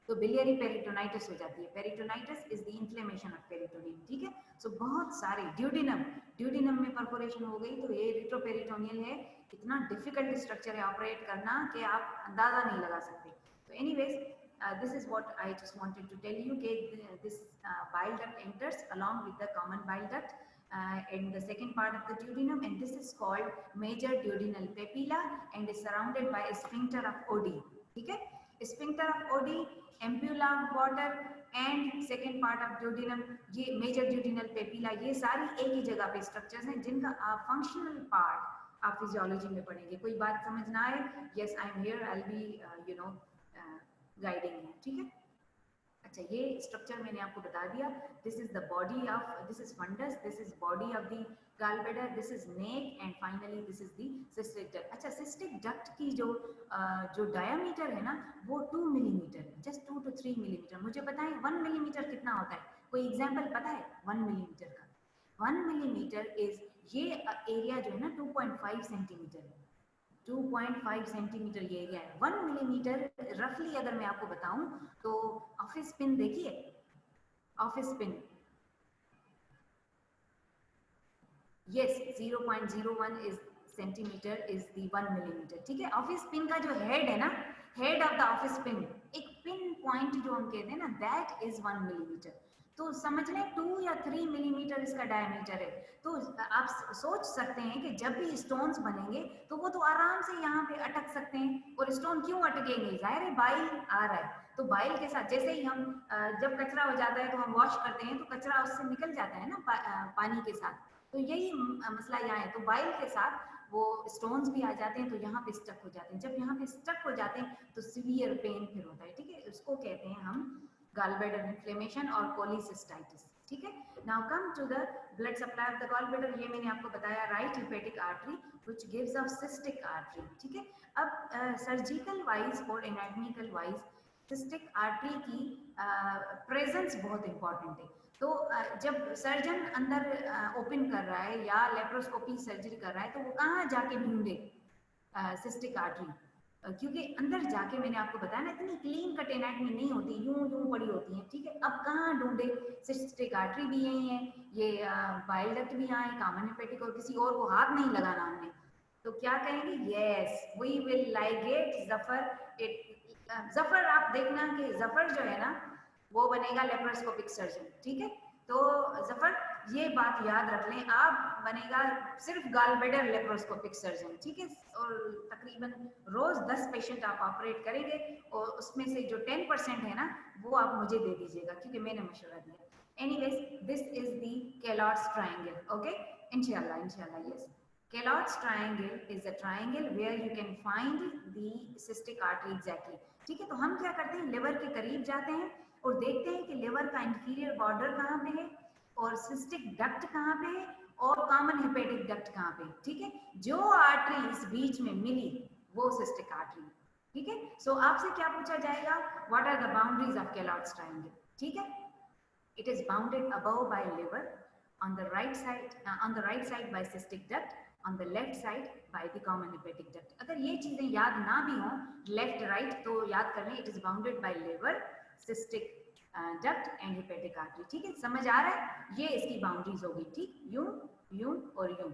तो बिलियरी पेरिटोनाइटिस हो जाती है। Peritonitis is the inflammation of peritoneum, ठीक है। सो बहुत सारे ड्यूडिनम में परफोरेशन हो गई तो ये रिट्रोपेरिटोनियल है। इतना डिफिकल्ट स्ट्रक्चर है ऑपरेट करना कि आप अंदाजा नहीं लगा सकते। तो anyways, this is what I just wanted to tell you, that this bile duct enters along with the common bile duct in the second part of the duodenum, and this is called major duodenal papilla and is surrounded by a sphincter of Oddi, ठीक है। sphincter of Oddi, ampulla of water and second part of duodenum, ये मेजर duodenal papilla, ये सारी एक ही जगह पे स्ट्रक्चर्स हैं जिनका आप फंक्शनल पार्ट आप फिजियोलॉजी में पढ़ेंगे। कोई बात समझ ना आए, yes I am here, I will B you no guiding है, ठीक है। अच्छा, ये स्ट्रक्चर मैंने आपको बता दिया। This is the body of, this is fundus, this is body of the gallbladder, this is neck and finally this is the cystic duct. अच्छा, सिस्टिक डक्ट की जो डायामीटर है ना वो 2 मिलीमीटर, जस्ट 2 to 3 मिलीमीटर। मुझे बताएं 1 मिलीमीटर कितना होता है? कोई एग्जाम्पल पता है 1 मिलीमीटर का? 1 मिलीमीटर इज, ये एरिया जो है ना 2.5 सेंटीमीटर है, 2.5 सेंटीमीटर ये एरिया है। 1 मिलीमीटर रफली अगर मैं आपको बताऊं तो ऑफिस पिन देखिए, office pin, yes 0.01 is centimetre is the 1 millimetre. ठीक है, ऑफिस पिन का जो हेड है ना, head of the office pin, एक पिन पॉइंट जो हम कहते हैं ना, दैट इज 1 मिलीमीटर। तो समझ लें 2 या 3 मिलीमीटर इसका डायमीटर है। तो आप सोच सकते हैं कि जब भी स्टोन्स बनेंगे तो वो तो आराम से यहाँ पे अटक सकते हैं। और स्टोन क्यों अटकेंगे? जाहिर है बाइल आ रहा है, तो बाइल के साथ जैसे ही हम जब कचरा हो जाता है तो हम वॉश करते हैं तो कचरा उससे निकल जाता है ना पानी के साथ। तो यही मसला यहाँ है। तो बाइल के साथ वो स्टोन्स भी आ जाते हैं तो यहाँ पे स्टक हो जाते हैं। जब यहाँ पे स्टक हो जाते हैं तो सीवियर पेन फिर होता है। ठीक है, उसको कहते हैं हम गॉलब्लैडर इन्फ्लेमेशन और कोलिसिस्टाइटिस। ठीक है, now come to the blood supply of the gallbladder. ये मैंने आपको बताया, right hepatic artery which gives a cystic artery. ठीक है, अब सर्जिकल वाइज और एनाटॉमिकल वाइज सिस्टिक आर्टरी की प्रेजेंस बहुत इंपॉर्टेंट है। तो जब सर्जन अंदर ओपन कर रहा है या लेप्रोस्कोपी सर्जरी कर रहा है तो वो कहाँ जाके ढूंढे सिस्टिक आर्टरी? क्योंकि अंदर जाके मैंने आपको बताया ना इतनी क्लीन कट एनाटॉमी नहीं होती, यूं यूं पड़ी होती है। ठीक है, अब कहाँ ढूंढे? सिस्टिक आर्टरी भी यही है, ये बाइल डक्ट भी यहाँ है, कॉमन हेपेटिक, और किसी और को हाथ नहीं लगाना हमने। तो क्या कहेंगे? Yes, we will ligate Zafar it. Zafar आप देखना कि जफर जो है ना वो बनेगा लेप्रोस्कोपिक सर्जन। ठीक है, तो जफर ये बात याद रख लें, आप बनेगा सिर्फ गॉलब्लैडर लेप्रोस्कोपिक सर्जन। ठीक है, और तकरीबन रोज 10 पेशेंट आप ऑपरेट करेंगे और उसमें से जो 10% है ना वो आप मुझे दे दीजिएगा क्योंकि मैंने मशवरा दिया। Anyways, this is the Calot's triangle. Okay, इंशाल्लाह इंशाल्लाह, yes. Kellogg's triangle is a triangle where you can find the cystic artery exactly. ठीक है, तो हम क्या करते हैं, लिवर के करीब जाते हैं और देखते हैं कि लिवर का इंफीरियर बॉर्डर कहाँ पे है और सिस्टिक डक्ट कहाँ पे है और कॉमन हेपेटिक डक्ट कहाँ पे है। ठीक है, जो आर्टरी इस बीच में मिली वो सिस्टिक आर्टरी। ठीक है, सो आपसे क्या पूछा जाएगा? What are the boundaries of Calot's triangle? ठीक है, it is bounded above by liver, on the right side by cystic duct, on the left side by the common hepatic duct. अगर ये चीजें याद ना भी हों लेफ्ट राइट तो याद कर लें, it is bounded by liver, cystic duct and hepatic artery. ठीक है, समझ आ रहा है? ये इसकी बाउंड्रीज हो गई। ठीक, यूं यूं और यूं।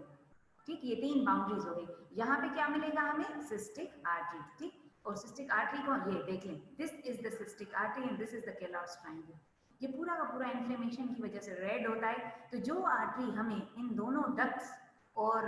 ठीक, ये 3 बाउंड्रीज हो गई। यहाँ पे क्या मिलेगा हमें? Cystic artery. ठीक, और सिस्टिक आर्टरी को ये देख लें, this is the cystic artery and this is the Kellogg's triangle. ये पूरा का पूरा इन्फ्लेमेशन की वजह से रेड होता है। तो जो आर्टरी हमें इन दोनों डक्ट्स और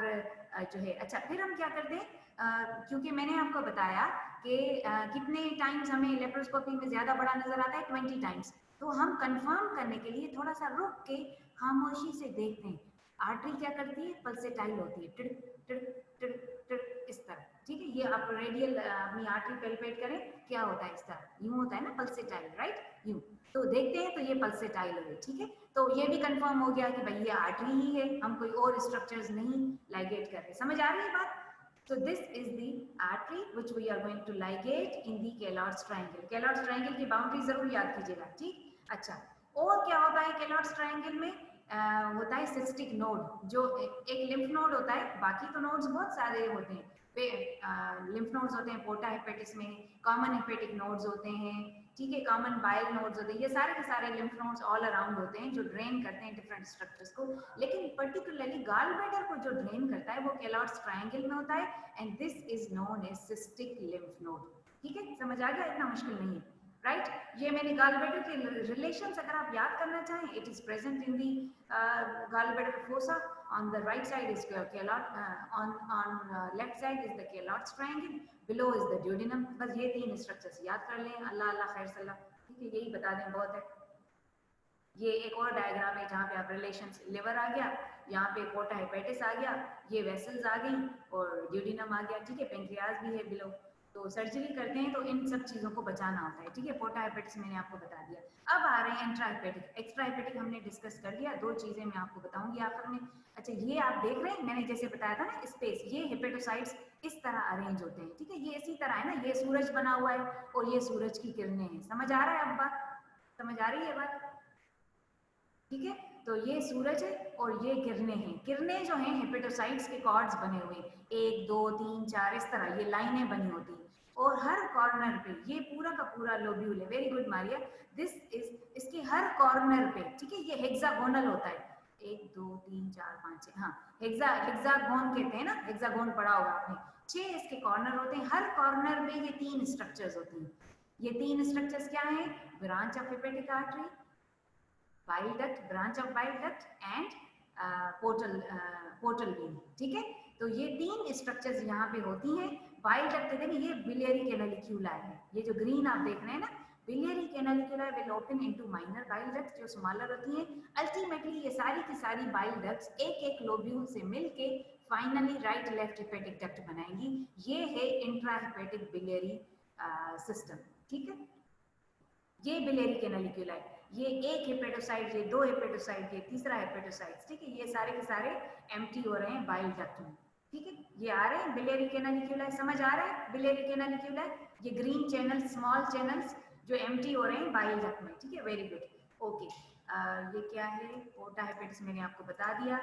जो है, अच्छा फिर हम क्या करते हैं, क्योंकि मैंने आपको बताया कि कितने टाइम्स हमें लेप्रोस्कोपी में ज्यादा बड़ा नजर आता है, 20 टाइम्स। तो हम कंफर्म करने के लिए थोड़ा सा रुक के खामोशी से देखते हैं। आर्टरी क्या करती है? पल्सेटाइल होती है, टिड़ टिड़ टिड़ टिड़ इस तरह। ठीक है, ये आप रेडियल अपनी आर्टरी पैल्पेट करें, क्या होता है? इस तरह, यूं होता है ना पल्सेटाइल, राइट, यूं। तो देखते हैं तो ये पल्सेटाइल है। ठीक है, तो ये भी कंफर्म हो गया कि भाई ये आर्टरी ही है, हम कोई और स्ट्रक्चर्स नहीं लाइगेट कर रहे। समझ आ रही है बात? So this is the artery which we are going to ligate in the Kellogg's triangle. Kellogg's triangle की बाउंड्री जरूर याद कीजिएगा। ठीक, अच्छा, और क्या होता है Kellogg's triangle में? होता है सिस्टिक नोड, जो एक लिम्फ नोड होता है, बाकी तो नोड्स बहुत सारे होते हैं। लिम्फ नोड्स होते हैं पोर्टा हेपेटिस में, कॉमन हेपेटिक नोड्स होते हैं। ठीक है, कॉमन बाइल नोड्स होते हैं, ये सारे के सारे लिम्फ नोड्स ऑल अराउंड होते हैं जो ड्रेन करते हैं डिफरेंट स्ट्रक्चर्स को। लेकिन पर्टिकुलरली गॉलब्लैडर को जो ड्रेन करता है वो केलॉग्स ट्रायंगल में होता है and this is known as cystic lymph node. ठीक है, समझ आ गया? इतना मुश्किल नहीं है, राइट? ये मैंने गॉलब्लैडर के रिलेशंस अगर आप याद करना चाहें, it is present in the gallbladder fossa. On the right side is Kellogg's, on left side is the Kellogg's triangle, below is the duodenum. बस ये 3 स्ट्रक्चर्स याद कर लें, अल्लाह अल्लाह खैर सल्ला। ठीक है, यही बता दें बहुत है। ये एक और डायग्राम है जहाँ पे आप रिलेशंस, लिवर आ गया, यहाँ पे पोर्टा हेपेटिस आ गया, ये वेसल्स आ गई और ड्यूडिनम आ गया। ठीक है, पेंक्रियाज भी है बिलो। तो सर्जरी करते हैं तो इन सब चीज़ों को बचाना होता है, ठीक है। पोर्टा हेपेटिस मैंने आपको बता दिया। अब आ रहे हैं इंट्रा हेपेटिक। एक्स्ट्रा हेपेटिक हमने डिस्कस कर लिया। दो चीज़ें मैं आपको बताऊंगी आखिर में। अच्छा, ये आप देख रहे हैं, मैंने जैसे बताया था ना स्पेस, ये हेपेटोसाइट्स इस तरह अरेंज होते हैं, ठीक है। ये इसी तरह है ना, ये सूरज बना हुआ है और ये सूरज की किरणें हैं। समझ आ रहा है अब बात? समझ आ रही है बात? ठीक है। तो ये सूरज है और ये किरणें हैं। किरणें जो हैं हेपेटोसाइट्स के कॉर्ड्स बने हुए, 1 2 3 4 इस तरह ये लाइनें बनी होती हैं और हर कॉर्नर पे ये पूरा का पूरा लोब्यूल है। Very good Maria. This is, इसके हर कॉर्नर पे, ठीक है, ये हेक्सागोनल होता है। 1 2 3 4 5 6, हाँ, हेक्सागोन कहते हैं ना, हेक्सागोन पढ़ा होगा आपने। 6 इसके कॉर्नर होते हैं। हर कॉर्नर में ये 3 स्ट्रक्चर्स होती हैं। ये 3 स्ट्रक्चर्स क्या हैं? Branch of hepatic artery, bile duct, branch of bile duct and portal vein, ठीक है। तो ये 3 स्ट्रक्चर्स यहाँ पे होती हैं। बाइल डक्ट देखिए, ये बिलियरी कैनालिक्यूला है। ये जो ग्रीन आप देख रहे हैं ना, biliary canaliculi will open into minor bile duct जो स्मॉलर होती हैं। अल्टीमेटली ये सारी की सारी बाइल डक्ट्स एक एक लोब्यूल से मिलके finally right left hepatic duct बनाएंगी। ये है इंट्रा हेपेटिक बिलियरी सिस्टम, ठीक है। ये बिलियरी कैनालिक्यूला है। ये एक हेपेटोसाइट, ये 2 हेपेटोसाइट, ये तीसरा हेपेटोसाइट, ठीक है। ये सारे के सारे एम्प्टी हो रहे हैं बाइल डक्ट में, ठीक है। ये आ रहे हैं बिलियरी कैनालिक्यूला, समझ आ रहा है बिलियरी कैनालिक्यूला? ये ग्रीन चैनल, स्मॉल चैनल्स जो एम्प्टी हो रहे हैं बाइल डक्ट में, ठीक है। Very good, okay. ये क्या है? पोर्टा हेपेटिस मैंने आपको बता दिया।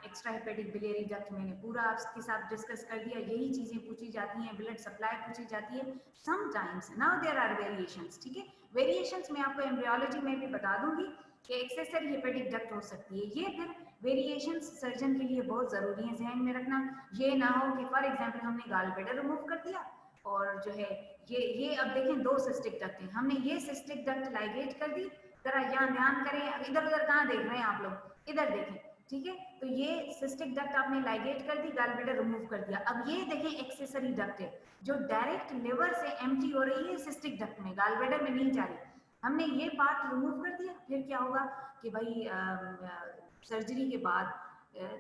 एक्स्ट्रा हेपेटिक बिलियरी डक्ट मैंने पूरा आपके साथ डिस्कस कर दिया। यही चीज़ें पूछी जाती हैं, ब्लड सप्लाई पूछी जाती है sometimes. Now there are variations, ठीक है। वेरिएशंस मैं आपको एम्ब्रियोलॉजी में भी बता दूंगी कि एक्सेसरी हेपेटिक डक्ट हो सकती है। ये फिर वेरिएशंस सर्जन के लिए बहुत ज़रूरी है ध्यान में रखना। ये ना हो कि फॉर एग्जांपल हमने गाल ब्लैडर रिमूव कर दिया और जो है ये अब देखें 2 सिस्टिक डक्ट हैं, हमने ये सिस्टिक डक्ट लाइगेट कर दी। जरा यहाँ ध्यान करें, इधर उधर कहाँ देख रहे हैं आप लोग, इधर देखें, ठीक है। तो ये सिस्टिक डक्ट आपने लाइगेट कर दी, गाल ब्लैडर रिमूव कर दिया। अब ये देखें एक्सेसरी डक्ट है जो डायरेक्ट लिवर से एम्प्टी हो रही है सिस्टिक डक्ट में, गाल ब्लैडर में नहीं जा रही। हमने ये पार्ट रिमूव कर दिया। फिर क्या होगा कि भाई सर्जरी के बाद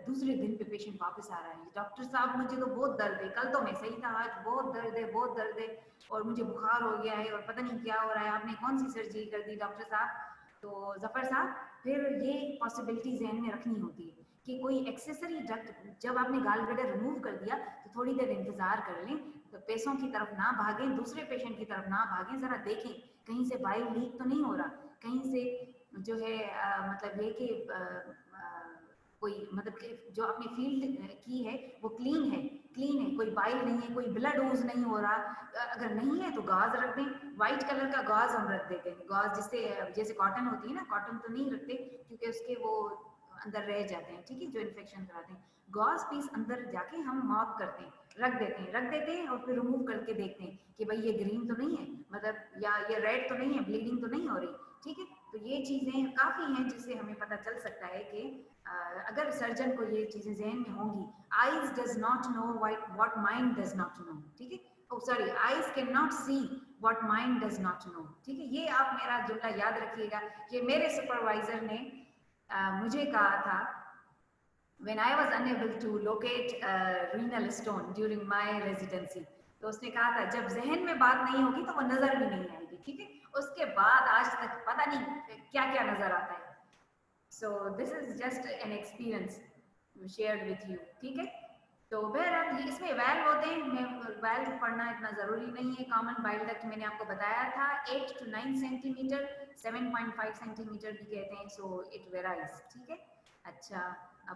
दूसरे दिन पे पेशेंट वापस आ रहा है, डॉक्टर साहब मुझे तो बहुत दर्द है, कल तो मैं सही था, आज बहुत दर्द है, बहुत दर्द है और मुझे बुखार हो गया है और पता नहीं क्या हो रहा है, आपने कौन सी सर्जरी कर दी डॉक्टर साहब? तो जफर साहब, फिर ये पॉसिबिलिटी जहन में रखनी होती है कि कोई एक्सेसरी डक्ट, जब आपने गाल ब्लैडर रिमूव कर दिया तो थोड़ी देर इंतजार कर लें, तो पैसों की तरफ ना भागें, दूसरे पेशेंट की तरफ ना भागें, जरा देखें कहीं से बाइल लीक तो नहीं हो रहा, कहीं से जो है मतलब ये कि कोई मतलब जो आपने फील्ड की है वो क्लीन है, कोई बाइल नहीं है, कोई ब्लड ओज नहीं हो रहा। अगर नहीं है तो गाज रख दें, व्हाइट कलर का गाज हम रख देते हैं, गाज जिससे जैसे कॉटन होती है ना, कॉटन तो नहीं रखते क्योंकि उसके वो अंदर रह जाते हैं, ठीक है, जो इन्फेक्शन कराते हैं। गॉज पीस अंदर जाके हम मार्क करते हैं, रख देते हैं और फिर रिमूव करके देखते हैं कि भाई ये ग्रीन तो नहीं है, मतलब या ये रेड तो नहीं है, ब्लीडिंग तो नहीं हो रही, ठीक है। तो ये चीज़ें काफ़ी हैं जिससे हमें पता चल सकता है कि अगर सर्जन को ये चीज़ें जहन में होंगी, eyes does not know what mind does not know, ठीक है। Oh sorry, eyes can not see what mind does not know, ठीक है। ये आप मेरा जुमला याद रखिएगा। ये मेरे सुपरवाइजर ने मुझे कहा था when I was unable to locate renal stone during my residency, तो उसने कहा था जब जहन में बात नहीं होगी तो वो नजर भी नहीं आएगी, ठीक है। उसके बाद आज तक पता नहीं क्या क्या नजर आता है। So this is just an experience shared with you, ठीक है। तो बहरहाल इसमें वैल्व होते हैं, वैल्व पढ़ना इतना ज़रूरी नहीं है। कॉमन बाइल डक्ट मैंने आपको बताया था 8 to 9 सेंटीमीटर, 7.5 सेंटीमीटर भी कहते हैं, सो इट वेराइज, ठीक है। अच्छा,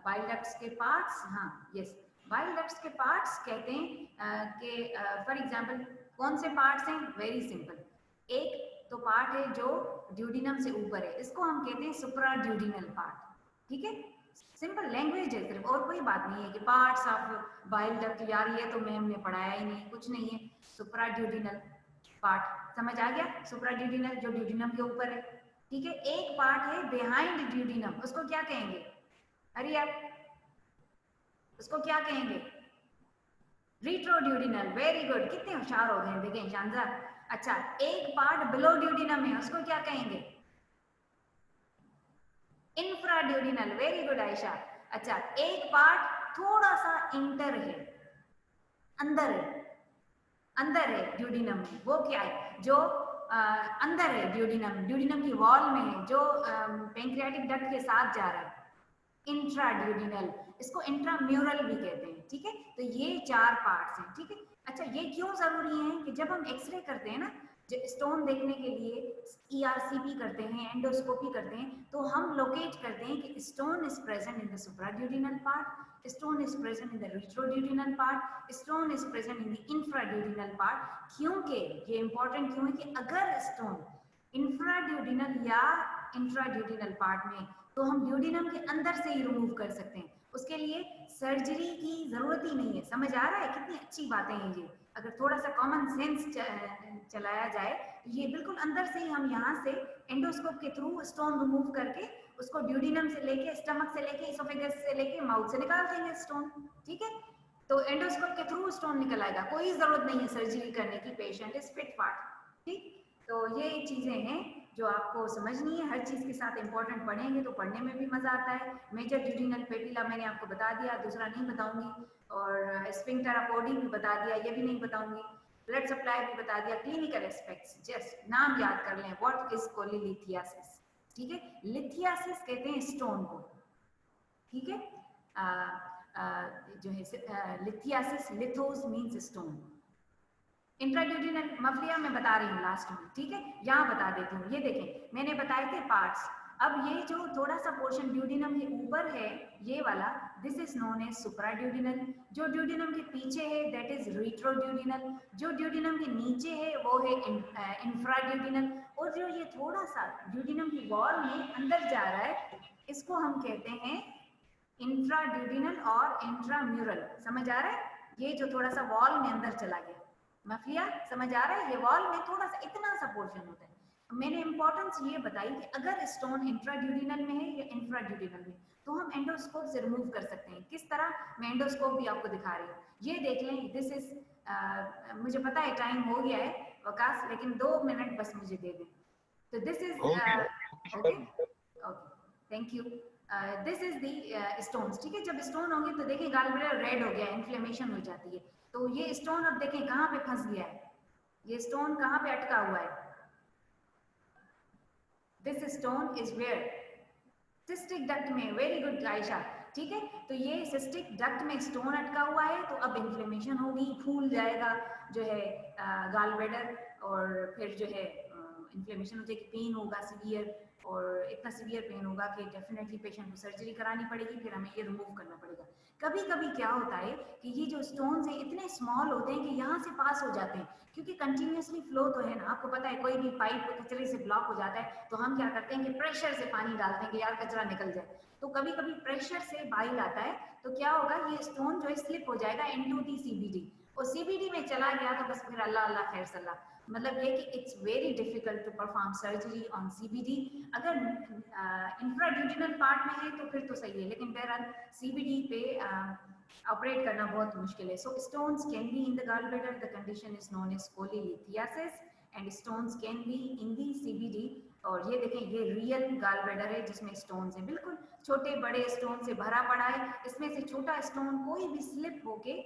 बाइल डक्ट्स के पार्ट्स, हाँ यस, बाइल डक्ट्स के पार्ट्स कहते हैं कि फॉर एग्जांपल कौन से पार्ट्स हैं? वेरी सिंपल, एक तो पार्ट है जो ड्यूडिनम से ऊपर है, इसको हम कहते हैं सुप्रा ड्यूडिनल पार्ट, ठीक है। सिंपल लैंग्वेज है सिर्फ, और कोई बात नहीं है कि पार्ट्स ऑफ बाइल डक्ट, यार ये तो मैम ने पढ़ाया ही नहीं, कुछ नहीं है। सुप्रा ड्यूडिनल पार्ट समझ आ गया, सुप्रा ड्यूडिनल जो ड्यूडिनम के ऊपर है, ठीक है। एक पार्ट है बिहाइंड ड्यूडिनम, उसको क्या कहेंगे? अरे यार उसको क्या कहेंगे? रिट्रोड्यूडिनल, वेरी गुड, कितने होशियार हो गए देखें शानदार। अच्छा, एक पार्ट बिलो ड्यूडिनम है, उसको क्या कहेंगे? इंफ्राड्यूडिनल, वेरी गुड आयशा। अच्छा, एक पार्ट थोड़ा सा इंटर है, अंदर है, अंदर है ड्यूडिनम में, वो क्या है जो अंदर है ड्यूडिनम की वॉल में है, जो पैंक्रियाटिक डक्ट के साथ जा रहा है, इंट्राड्यूडिनल, इसको इंट्राम्यूरल भी कहते हैं, ठीक है। तो ये 4 पार्ट्स हैं, ठीक है। अच्छा, ये क्यों जरूरी है कि जब हम एक्सरे करते हैं ना, जो स्टोन देखने के लिए ERCP करते हैं, एंडोस्कोपी करते हैं, तो हम लोकेट करते हैं कि stone is present in the supraduodenal part, stone is present in the retroduodenal part, stone is present in the infraduodenal part. क्योंकि ये इंपॉर्टेंट क्यों है कि अगर स्टोन इंफ्राड्यूडिनल या इंट्राड्यूडिनल पार्ट में, तो हम ड्यूडिनम के अंदर से ही रिमूव कर सकते हैं, उसके लिए सर्जरी की जरूरत ही नहीं है। समझ आ रहा है कितनी अच्छी बातें हैं ये, अगर थोड़ा सा कॉमन सेंस चलाया जाए तो ये बिल्कुल अंदर से ही हम यहाँ से एंडोस्कोप के थ्रू स्टोन रिमूव करके उसको ड्यूडिनम से लेके, स्टमक से लेके, इसोफेगस से लेके माउथ से निकाल देंगे स्टोन, ठीक है। तो एंडोस्कोप के थ्रू स्टोन निकल आएगा, कोई जरूरत नहीं है सर्जरी करने की, पेशेंट इज फिट पार्ट, ठीक। तो ये चीजें हैं जो आपको समझनी है, हर चीज के साथ इंपॉर्टेंट पढ़ेंगे तो पढ़ने में भी मजा आता है। मेजर ड्यूडिनल पेपिला मैंने आपको बता दिया, दूसरा नहीं बताऊंगी, और स्फिंक्टर अपोडी भी बता दिया, ये भी नहीं बताऊंगी, ब्लड सप्लाई भी बता दिया। क्लिनिकल एस्पेक्ट्स जस्ट नाम याद कर लें, व्हाट इज कोलिलिथियासिस, ठीक है। लिथियासिस कहते हैं स्टोन को, ठीक है। जो है लिथियासिस, लिथोस मींस स्टोन। इंट्राड्यूडिनल मफलिया में बता रही हूँ लास्ट में, ठीक है, यहाँ बता देती हूँ। ये देखें, मैंने बताए थे पार्ट्स, अब ये जो थोड़ा सा पोर्शन ड्यूडिनम के ऊपर है, ये वाला, दिस इज नोन एज सुप्राड्यूडिनल। जो ड्यूडिनम के पीछे है दैट इज रेट्रोड्यूडिनल। जो ड्यूडिनम के नीचे है वो है इंफ्राड्यूडिनल। और जो ये थोड़ा सा ड्यूडिनम की वॉल में अंदर जा रहा है, इसको हम कहते हैं इंट्राड्यूडिनल और इंट्राम्यूरल। समझ आ रहा है, ये जो थोड़ा सा वॉल में अंदर चला गया मफलिया, समझ आ रहा है, ये वॉल में थोड़ा सा इतना सा पोर्शन होता है। मैंने इंपॉर्टेंस ये बताई कि अगर स्टोन इंट्राड्यूडिनल में है या इंफ्राड्यूडिनल में, तो हम एंडोस्कोप से रिमूव कर सकते हैं। किस तरह, मैं एंडोस्कोप भी आपको दिखा रही हूँ। ये देख लें, दिस इज, मुझे पता है टाइम हो गया है वकास, लेकिन 2 मिनट बस मुझे दे दें। तो this is okay okay, thank you. This is the stones, ठीक है। जब स्टोन होंगे तो देखिए गॉलब्लैडर रेड हो गया, इन्फ्लेमेशन हो जाती है। तो ये स्टोन अब देखें कहाँ पे फंस गया है, ये स्टोन कहाँ पे अटका हुआ है। This stone is where, cystic duct में। वेरी गुड आयशा, ठीक है। तो ये सिस्टिक डक्ट में स्टोन अटका हुआ है, तो अब इन्फ्लेमेशन होगी, फूल जाएगा जो है गॉलब्लैडर, और फिर जो है इन्फ्लेमेशन हो जाएगी, पेन होगा सीवियर, और इतना सीवियर पेन होगा कि डेफिनेटली पेशेंट को सर्जरी करानी पड़ेगी, फिर हमें ये रिमूव करना पड़ेगा। कभी कभी क्या होता है कि ये जो स्टोन्स हैं इतने स्मॉल होते हैं कि यहाँ से पास हो जाते हैं, क्योंकि कंटिन्यूसली फ्लो तो है ना, आपको पता है कोई भी पाइप कचरे से ब्लॉक हो जाता है तो हम क्या करते हैं कि प्रेशर से पानी डालते हैं कि यार कचरा निकल जाए। तो कभी कभी प्रेशर से बाइल आता है, तो क्या होगा, ये स्टोन जो है स्लिप हो जाएगा इनटू दी CBD, और CBD में चला गया तो बस फिर अल्लाह अल्लाह खैर सल्ला। मतलब ये कि it's very difficult to perform surgery on CBD। अगर इंफ्राड्यूडिनल पार्ट में है तो फिर तो सही है, लेकिन बहरहाल CBD पे ऑपरेट करना बहुत मुश्किल है। So stones can be in the gallbladder, the condition is known as cholelithiasis, and stones can be in the CBD। और ये देखें, ये रियल गॉलब्लैडर है जिसमें स्टोन्स हैं, बिल्कुल छोटे बड़े स्टोन से भरा पड़ा है। इसमें से छोटा स्टोन कोई भी स्लिप होके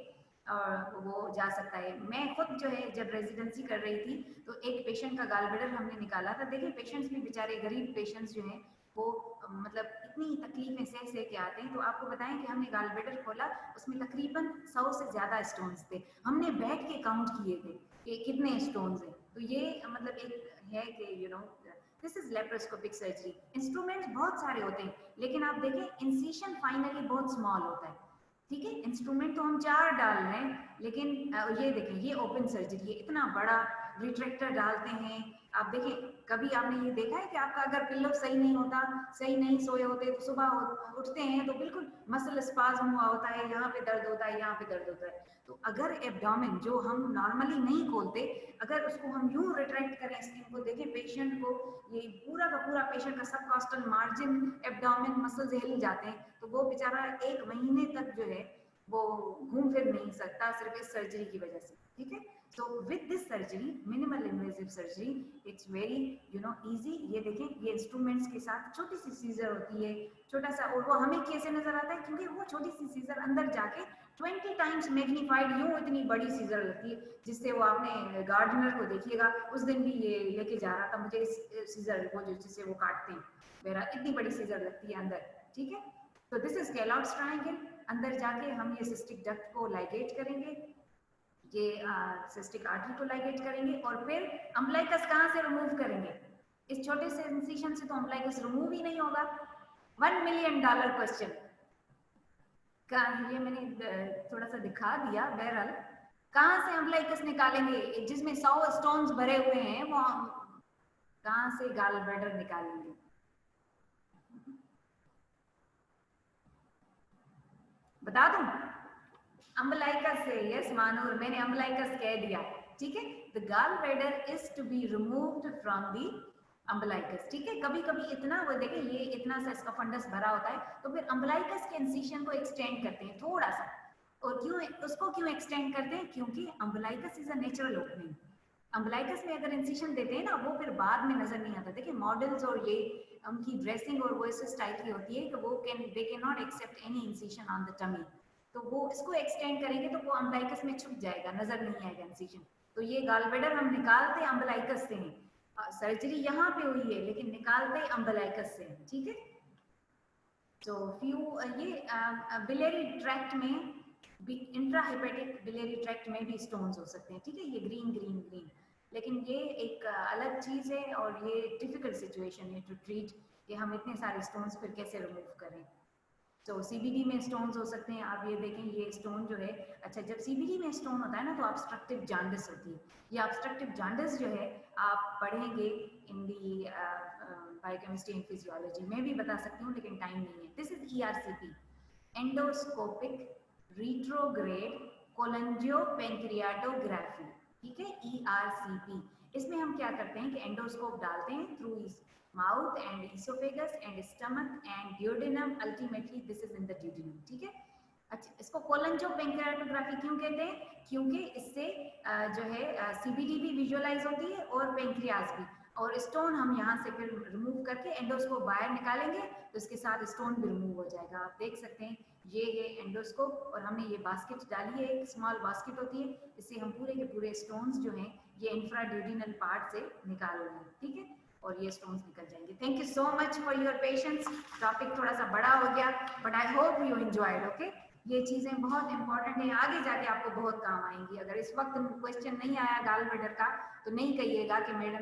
वो जा सकता है। मैं खुद जो है जब रेजिडेंसी कर रही थी तो एक पेशेंट का गॉलब्लैडर हमने निकाला था। देखिए पेशेंट्स भी बेचारे गरीब पेशेंट्स जो हैं वो मतलब इतनी तकलीफें सह के आते हैं। तो आपको बताएं कि हमने गॉलब्लैडर खोला, उसमें तकरीबन 100 से ज़्यादा स्टोन्स थे। हमने बैठ के काउंट किए थे कि कितने स्टोन्स हैं। तो ये मतलब एक है कि you know this is laparoscopic surgery. Instruments बहुत सारे होते हैं, लेकिन आप देखें इंसिशन फाइनली बहुत स्मॉल होता है, ठीक है। इंस्ट्रूमेंट तो हम 4 डाल रहे हैं, लेकिन ये देखें, ये ओपन सर्जरी है, इतना बड़ा रिट्रैक्टर डालते हैं। आप देखें, कभी आपने ये देखा है कि आपका अगर पिल्लो सही नहीं होता, सही नहीं सोए होते, तो सुबह उठते हैं तो बिल्कुल मसल स्पाज्म हुआ होता है, यहाँ पे दर्द होता है, यहाँ पे दर्द होता है। तो अगर एब्डोमेन जो हम नॉर्मली नहीं खोलते, अगर उसको हम यूं रिट्रैक्ट करें स्किन को, देखें पेशेंट को ये पूरा का पूरा पेशेंट का सबकॉस्टल मार्जिन एब्डोमेन मसल्स हिल जाते हैं, तो वो बेचारा 1 महीने तक जो है वो घूम फिर नहीं सकता सिर्फ इस सर्जरी की वजह से, ठीक है। So with this surgery, minimal invasive surgery, it's very easy. ये देखें, ये इंस्ट्रूमेंट्स के साथ छोटी सी सीजर होती है, छोटा सा, और वो हमें कैसे नजर आता है, क्योंकि वो छोटी सी सीजर अंदर जाके 20 टाइम्स मैग्नीफाइड, यूं इतनी बड़ी सीजर लगती है, जिससे वो आपने गार्डनर को देखिएगा, उस दिन भी ये लेके जा रहा था मुझे इस सीजर को, जिससे वो काटते हैं, मेरा इतनी बड़ी सीजर लगती है अंदर, ठीक है। तो दिस इज कैलॉट्स ट्रायंगल। अंदर जाके हम ये सिस्टिक डक्ट को लाइगेट करेंगे, ये सिस्टिक आर्टरी को लाइगेट करेंगे, और फिर अम्बलाइकस कहाँ से रिमूव करेंगे? इस छोटे से इंसिशन से तो अम्बलाइकस रिमूव ही नहीं होगा। $1 मिलियन क्वेश्चन का ये मैंने थोड़ा सा दिखा दिया। बहरहाल, कहाँ से अम्बलाइकस निकालेंगे? जिसमें 100 स्टोन्स भरे हुए हैं, वो कहाँ से गाल ब्लैडर निकालेंगे? बता दूं? अम्बलाइकस से। यस मानूर, मैंने अम्बलाइकस कह दिया, ठीक है। The gall bladder is to be removed from the umbilicus, ठीक है। कभी कभी इतना, वो देखिए ये इतना सा इसका फंडस भरा होता है, तो फिर अम्बलाइकस के इंसिशन को एक्सटेंड करते हैं थोड़ा सा। और क्यों उसको क्यों एक्सटेंड करते हैं? क्योंकि umbilicus is a natural opening. Umbilicus में अगर इंसिशन देते हैं ना, वो फिर बाद में नजर नहीं आता। देखिए मॉडल्स और ये उनकी ड्रेसिंग और वो इस टाइप की होती है कि वो they can not accept any incision on the tummy, तो वो इसको एक्सटेंड करेंगे तो वो अम्बलाइकस में छुप जाएगा, नजर नहीं आएगा इंसिशन। तो ये गालब्लैडर हम निकालते अम्बलाइकस से हैं, सर्जरी यहाँ पे हुई है लेकिन निकालते अम्बलाइकस से, ठीक है। तो फ्यू ये बिलियरी ट्रैक्ट में, इंट्राहेपेटिक बिलियरी ट्रैक्ट में भी स्टोन्स हो सकते हैं, ठीक है। ये ग्रीन ग्रीन ग्रीन, लेकिन ये एक अलग चीज है, और ये डिफिकल्ट सिचुएशन है टू ट्रीट, कि हम इतने सारे स्टोन्स फिर कैसे रिमूव करें। तो सीबीडी में स्टोन्स हो सकते हैं। आप ये देखें, ये स्टोन जो है, अच्छा जब सीबीडी में स्टोन होता है ना, तो ऑब्स्ट्रक्टिव जॉन्डिस होती है। ये ऑब्स्ट्रक्टिव जॉन्डिस जो है, आप पढ़ेंगे in the biochemistry and physiology, मैं भी बता सकती हूँ लेकिन टाइम नहीं है। This is ERCP, endoscopic retrograde cholangiopancreatography, ठीक है, ERCP। इसमें हम क्या करते हैं कि एंडोस्कोप डालते हैं through mouth and oesophagus and stomach and duodenum, ultimately this is in the duodenum, ठीक है। अच्छा, इसको कोलंजियोपेंक्रियाटोग्राफी क्यों कहते हैं? क्योंकि इससे जो है सीबीडी भी विजुअलाइज होती है और पेंक्रियाज भी, और स्टोन हम यहाँ से फिर रिमूव करके एंडोस्कोप बाहर निकालेंगे तो इसके साथ स्टोन भी रिमूव हो जाएगा। आप देख सकते हैं ये है एंडोस्कोप, और हमने ये बास्केट डाली है, एक स्मॉल बास्केट होती है, इससे हम पूरे के पूरे स्टोन्स जो हैं ये इंफ्राड्यूडिनल पार्ट से निकाल रहे हैं, ठीक है, और ये स्टोन्स निकल जाएंगे। Thank you so much for your patience. Topic थोड़ा सा बड़ा हो गया, but I hope you enjoyed, okay. ये चीजें बहुत इंपॉर्टेंट है, आगे जाके आपको बहुत काम आएंगी। अगर इस वक्त क्वेश्चन नहीं आया गाल ब्लैडर का, तो नहीं कहिएगा कि मैडम